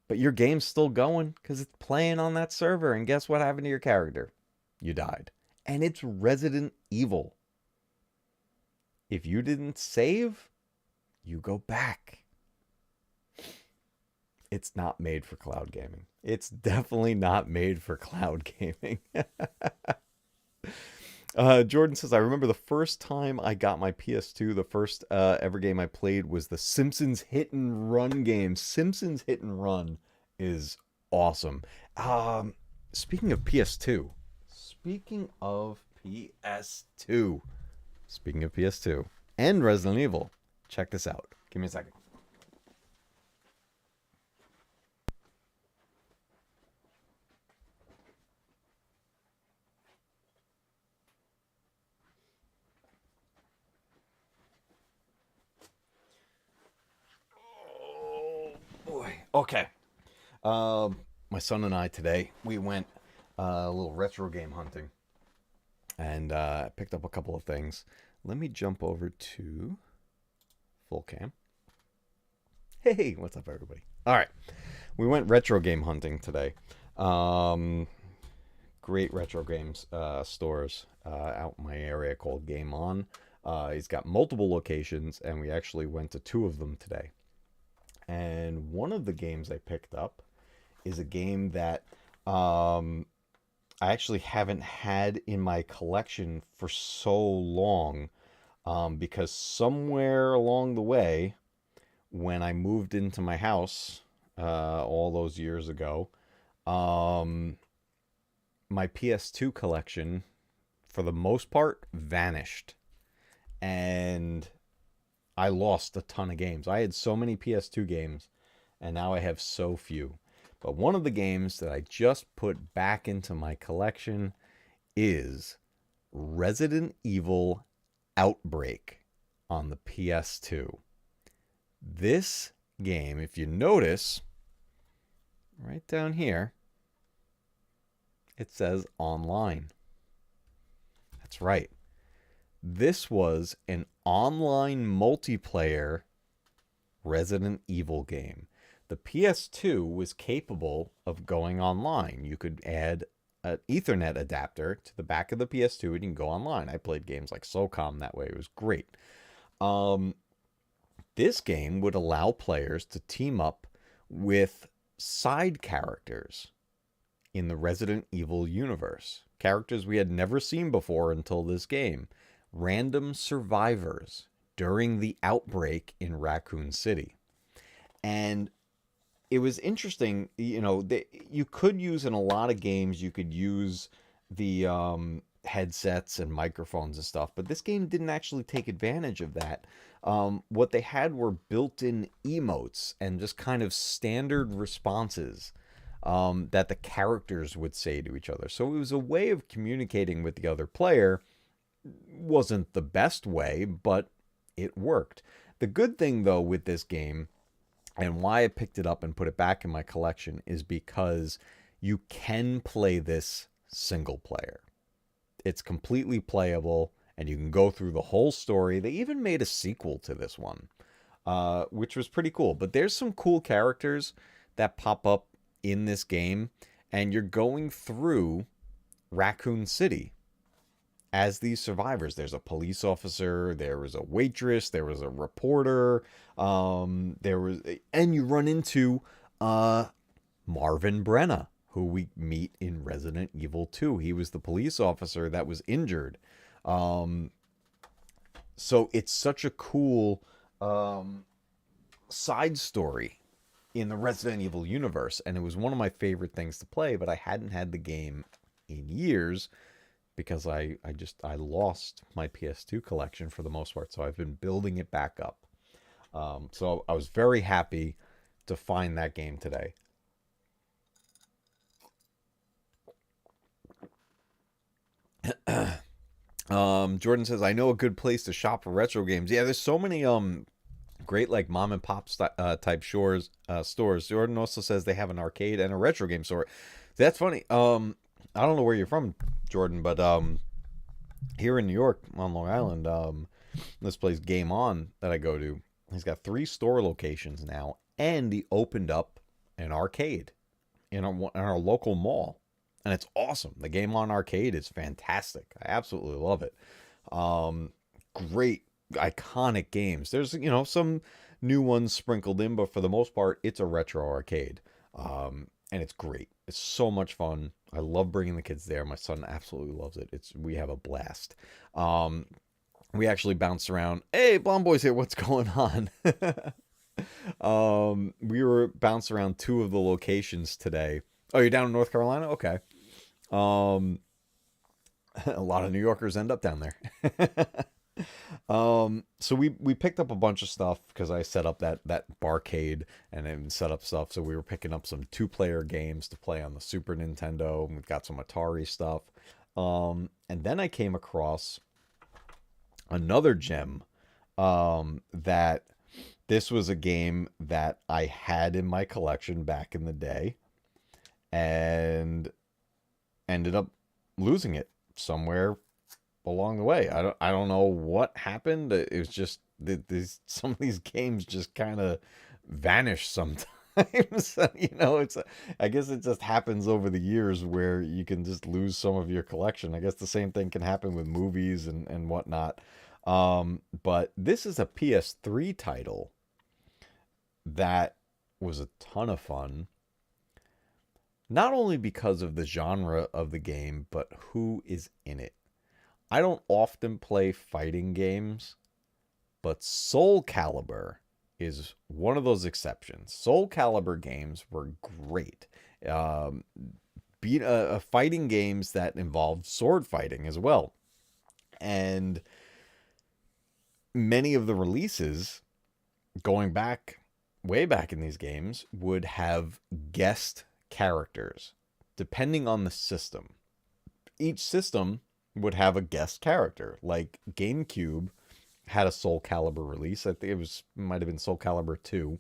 A: But your game's still going because it's playing on that server, and guess what happened to your character? You died. And it's Resident Evil. If you didn't save, you go back. It's not made for cloud gaming. It's definitely not made for cloud gaming. Jordan says, I remember the first time I got my PS2, the first ever game I played was the Simpsons Hit and Run game. Simpsons Hit and Run is awesome. Speaking of PS2, and Resident Evil, check this out. Give me a second. Okay. My son and I today, we went a little retro game hunting and picked up a couple of things. Let me jump over to full cam. Hey, what's up, everybody? All right. We went retro game hunting today. Great retro games stores out in my area called Game On. He's got multiple locations, and we actually went to 2 of them today. And one of the games I picked up is a game that I actually haven't had in my collection for so long, because somewhere along the way, when I moved into my house all those years ago, my PS2 collection, for the most part, vanished. And I lost a ton of games. I had so many PS2 games, and now I have so few. But one of the games that I just put back into my collection is Resident Evil Outbreak on the PS2. This game, if you notice, right down here, it says online. That's right. This was an online multiplayer Resident Evil game. The PS2 was capable of going online. You could add an Ethernet adapter to the back of the PS2 and you can go online. I played games like SOCOM that way. It was great. This game would allow players to team up with side characters in the Resident Evil universe. Characters we had never seen before until this game. Random survivors during the outbreak in Raccoon City. And it was interesting, you know, you could use in a lot of games, you could use the headsets and microphones and stuff, but this game didn't actually take advantage of that. What they had were built-in emotes and just kind of standard responses that the characters would say to each other. So it was a way of communicating with the other player. Wasn't the best way, but it worked. The good thing, though, with this game, and why I picked it up and put it back in my collection, is because you can play this single player. It's completely playable, and you can go through the whole story. They even made a sequel to this one, which was pretty cool. But there's some cool characters that pop up in this game, and you're going through Raccoon City as these survivors. There's a police officer, there was a waitress, there was a reporter, and you run into Marvin Brenna, who we meet in Resident Evil 2. He was the police officer that was injured. So it's such a cool side story in the Resident Evil universe, and it was one of my favorite things to play, but I hadn't had the game in years because I lost my PS2 collection for the most part, so I've been building it back up. So I was very happy to find that game today. Jordan says, I know a good place to shop for retro games. Yeah, there's so many great like mom and pop type stores. Jordan also says they have an arcade and a retro game store. That's funny. I don't know where you're from, Jordan, but here in New York on Long Island, this place Game On that I go to, he's got 3 store locations now, and he opened up an arcade in our local mall. And it's awesome. The Game On arcade is fantastic. I absolutely love it. Great, iconic games. There's, some new ones sprinkled in, but for the most part, it's a retro arcade. And it's great. It's so much fun. I love bringing the kids there. My son absolutely loves it. We have a blast. We actually bounced around. Hey, Blonde Boy's here. What's going on? We were bounced around 2 of the locations today. Oh, you're down in North Carolina? Okay. A lot of New Yorkers end up down there. So we picked up a bunch of stuff because I set up that barcade and then set up stuff. So we were picking up some 2-player games to play on the Super Nintendo. And we've got some Atari stuff. And then I came across another gem, that this was a game that I had in my collection back in the day and ended up losing it somewhere along the way. I don't know what happened. It was just some of these games just kind of vanish sometimes. I guess it just happens over the years where you can just lose some of your collection. I guess the same thing can happen with movies and whatnot. But this is a PS3 title that was a ton of fun. Not only because of the genre of the game, but who is in it. I don't often play fighting games, but Soul Calibur is one of those exceptions. Soul Calibur games were great. Fighting games that involved sword fighting as well. And many of the releases, going back, way back in these games, would have guest characters depending on the system. Each system would have a guest character. Like GameCube had a Soul Calibur release. I think it might have been Soul Calibur 2.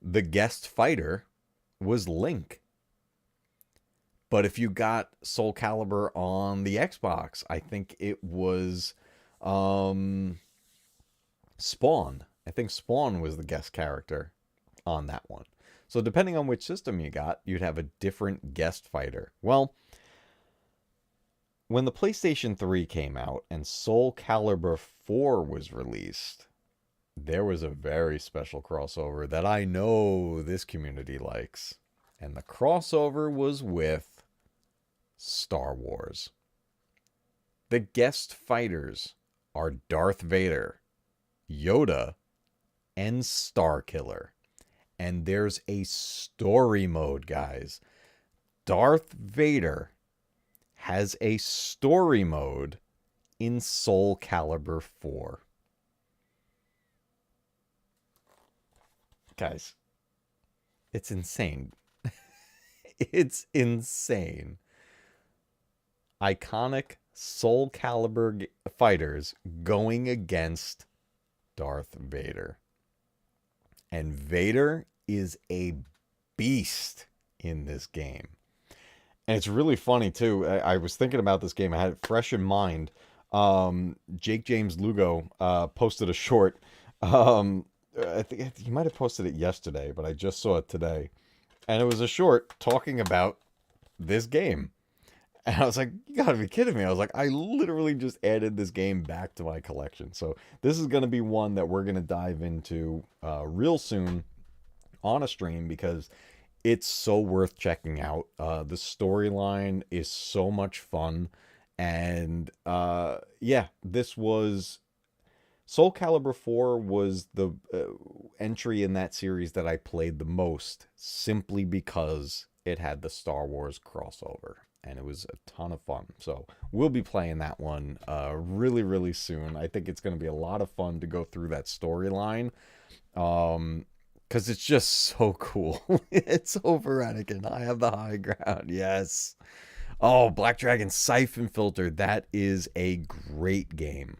A: The guest fighter was Link. But if you got Soul Calibur on the Xbox, I think it was Spawn. I think Spawn was the guest character on that one. So depending on which system you got, you'd have a different guest fighter. Well, when the PlayStation 3 came out and Soul Calibur 4 was released, there was a very special crossover that I know this community likes. And the crossover was with Star Wars. The guest fighters are Darth Vader, Yoda, and Starkiller. And there's a story mode, guys. Darth Vader has a story mode in Soul Calibur 4. Guys, it's insane. It's insane. Iconic Soul Calibur fighters going against Darth Vader. And Vader is a beast in this game. And it's really funny, too. I was thinking about this game. I had it fresh in mind. Jake James Lugo posted a short I think he might have posted it yesterday, but I just saw it today. And it was a short talking about this game. And I was like, you gotta be kidding me. I was like, I literally just added this game back to my collection. So this is going to be one that we're going to dive into real soon on a stream because it's so worth checking out. The storyline is so much fun. And yeah, this was Soul Calibur 4 was the entry in that series that I played the most simply because it had the Star Wars crossover and it was a ton of fun. So we'll be playing that one really, really soon. I think it's going to be a lot of fun to go through that storyline because it's just so cool. It's over Anakin. I have the high ground. Yes. Oh, Black Dragon Siphon Filter. That is a great game.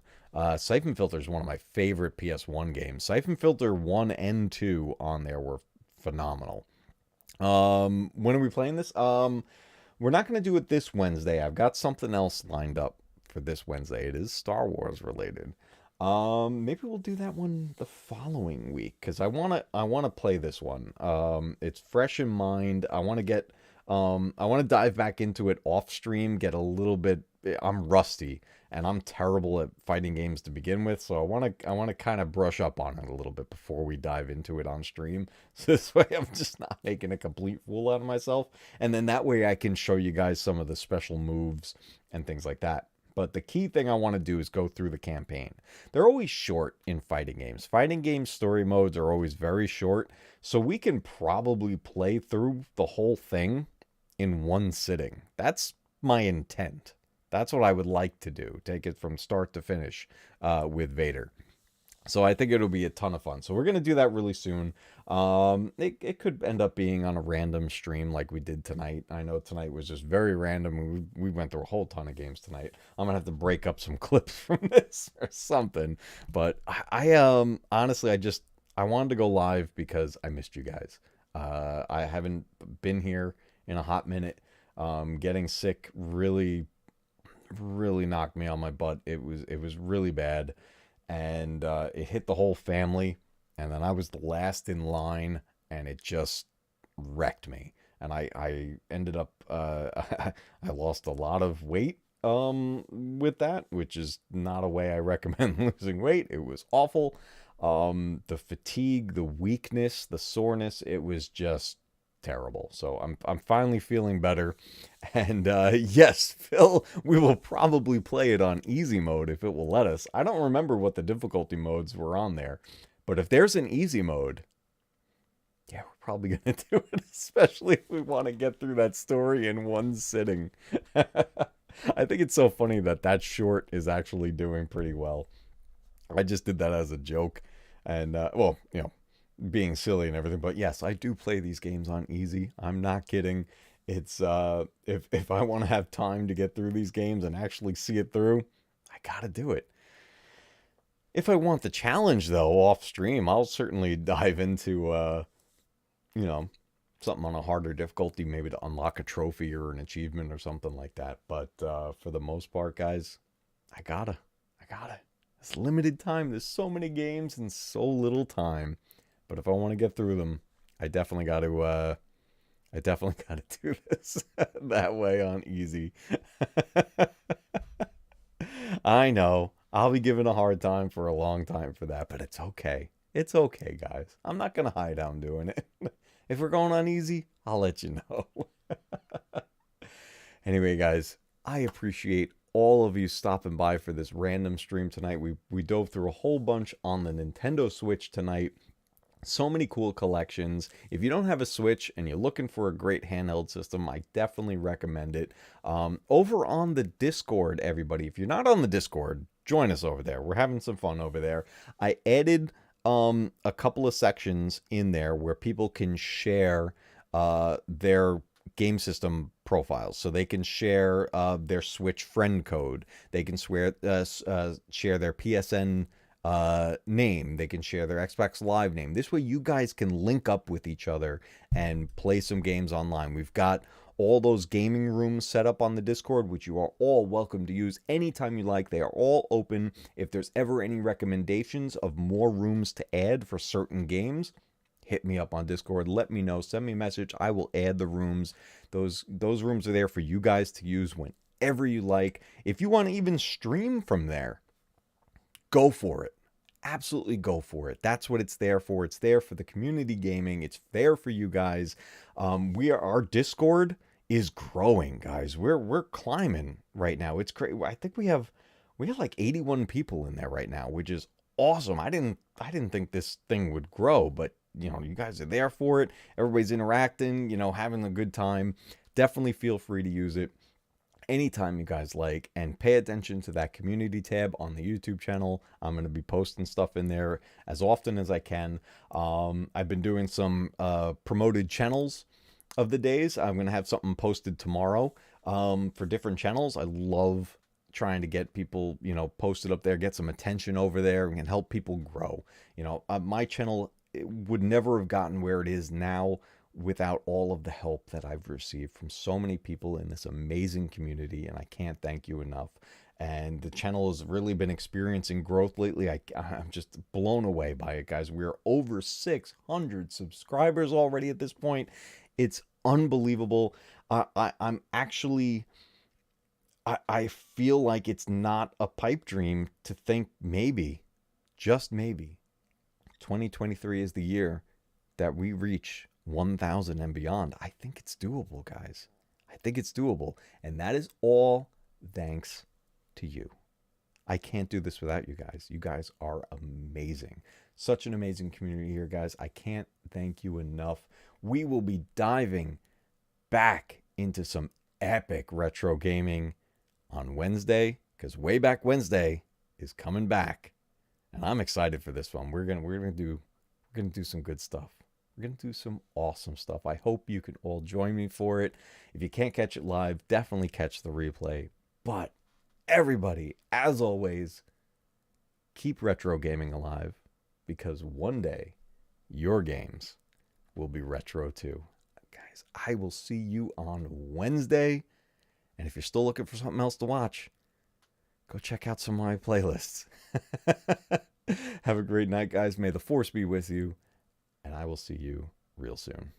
A: Siphon Filter is one of my favorite PS1 games. Siphon Filter 1 and 2 on there were phenomenal. When are we playing this? We're not going to do it this Wednesday. I've got something else lined up for this Wednesday. It is Star Wars related. Maybe we'll do that one the following week because I wanna play this one. It's fresh in mind. I want to dive back into it off stream. Get a little bit. I'm rusty and I'm terrible at fighting games to begin with, so I want to kind of brush up on it a little bit before we dive into it on stream. So this way I'm just not making a complete fool out of myself, and then that way I can show you guys some of the special moves and things like that. But the key thing I want to do is go through the campaign. They're always short in fighting games. Fighting game story modes are always very short, so we can probably play through the whole thing in one sitting. That's my intent. That's what I would like to do. Take it from start to finish with Vader. So I think it'll be a ton of fun. So we're going to do that really soon. It could end up being on a random stream like we did tonight. I know tonight was just very random. We went through a whole ton of games tonight. I'm going to have to break up some clips from this or something. But I honestly, I wanted to go live because I missed you guys. I haven't been here in a hot minute. Getting sick really knocked me on my butt. It was really bad. And it hit the whole family, and then I was the last in line, and it just wrecked me. And I ended up I lost a lot of weight with that, which is not a way I recommend losing weight. It was awful. The fatigue, the weakness, the soreness, it was just terrible. So I'm finally feeling better. And yes, Phil, we will probably play it on easy mode if it will let us. I don't remember what the difficulty modes were on there, but if there's an easy mode, yeah, we're probably going to do it, especially if we want to get through that story in one sitting. I think it's so funny that that short is actually doing pretty well. I just did that as a joke. And, well, you know, being silly and everything, but yes, I do play these games on easy. I'm not kidding. It's if I want to have time to get through these games and actually see it through, I gotta do it. If I want the challenge though off stream, I'll certainly dive into you know, something on a harder difficulty, maybe to unlock a trophy or an achievement or something like that. But for the most part, guys, I gotta. It's limited time. There's so many games and so little time. But if I want to get through them, I definitely got to do this that way on easy. I know. I'll be given a hard time for a long time for that, but it's okay. It's okay, guys. I'm not going to hide how I'm doing it. If we're going on easy, I'll let you know. Anyway, guys, I appreciate all of you stopping by for this random stream tonight. We dove through a whole bunch on the Nintendo Switch tonight. So many cool collections. If you don't have a Switch and you're looking for a great handheld system, I definitely recommend it. Over on the Discord, everybody, if you're not on the Discord, join us over there. We're having some fun over there. I added a couple of sections in there where people can share their game system profiles. So they can share their Switch friend code. They can share their PSN name. They can share their Xbox Live name. This way you guys can link up with each other and play some games online. We've got all those gaming rooms set up on the Discord, which you are all welcome to use anytime you like. They are all open. If there's ever any recommendations of more rooms to add for certain games, hit me up on Discord. Let me know. Send me a message. I will add the rooms. Those rooms are there for you guys to use whenever you like. If you want to even stream from there, go for it. Absolutely go for it. That's what it's there for. It's there for the community gaming. It's there for you guys. Our Discord is growing, guys. We're climbing right now. It's crazy. I think we have like 81 people in there right now, which is awesome. I didn't think this thing would grow, but you guys are there for it. Everybody's interacting, having a good time. Definitely feel free to use it anytime you guys like, and pay attention to that community tab on the YouTube channel. I'm going to be posting stuff in there as often as I can. I've been doing some promoted channels of the days. I'm going to have something posted tomorrow for different channels. I love trying to get people, posted up there, get some attention over there, and help people grow. My channel would never have gotten where it is now without all of the help that I've received from so many people in this amazing community, and I can't thank you enough. And the channel has really been experiencing growth lately. I'm just blown away by it, guys. We're over 600 subscribers already at this point. It's unbelievable. I'm actually, I feel like it's not a pipe dream to think maybe, just maybe, 2023 is the year that we reach 1,000 and beyond. I think it's doable, guys. I think it's doable. And that is all thanks to you. I can't do this without you guys. You guys are amazing. Such an amazing community here, guys. I can't thank you enough. We will be diving back into some epic retro gaming on Wednesday, because Way Back Wednesday is coming back. And I'm excited for this one. We're gonna do some good stuff. We're going to do some awesome stuff. I hope you can all join me for it. If you can't catch it live, definitely catch the replay. But everybody, as always, keep retro gaming alive, because one day your games will be retro too. Guys, I will see you on Wednesday. And if you're still looking for something else to watch, go check out some of my playlists. Have a great night, guys. May the force be with you. And I will see you real soon.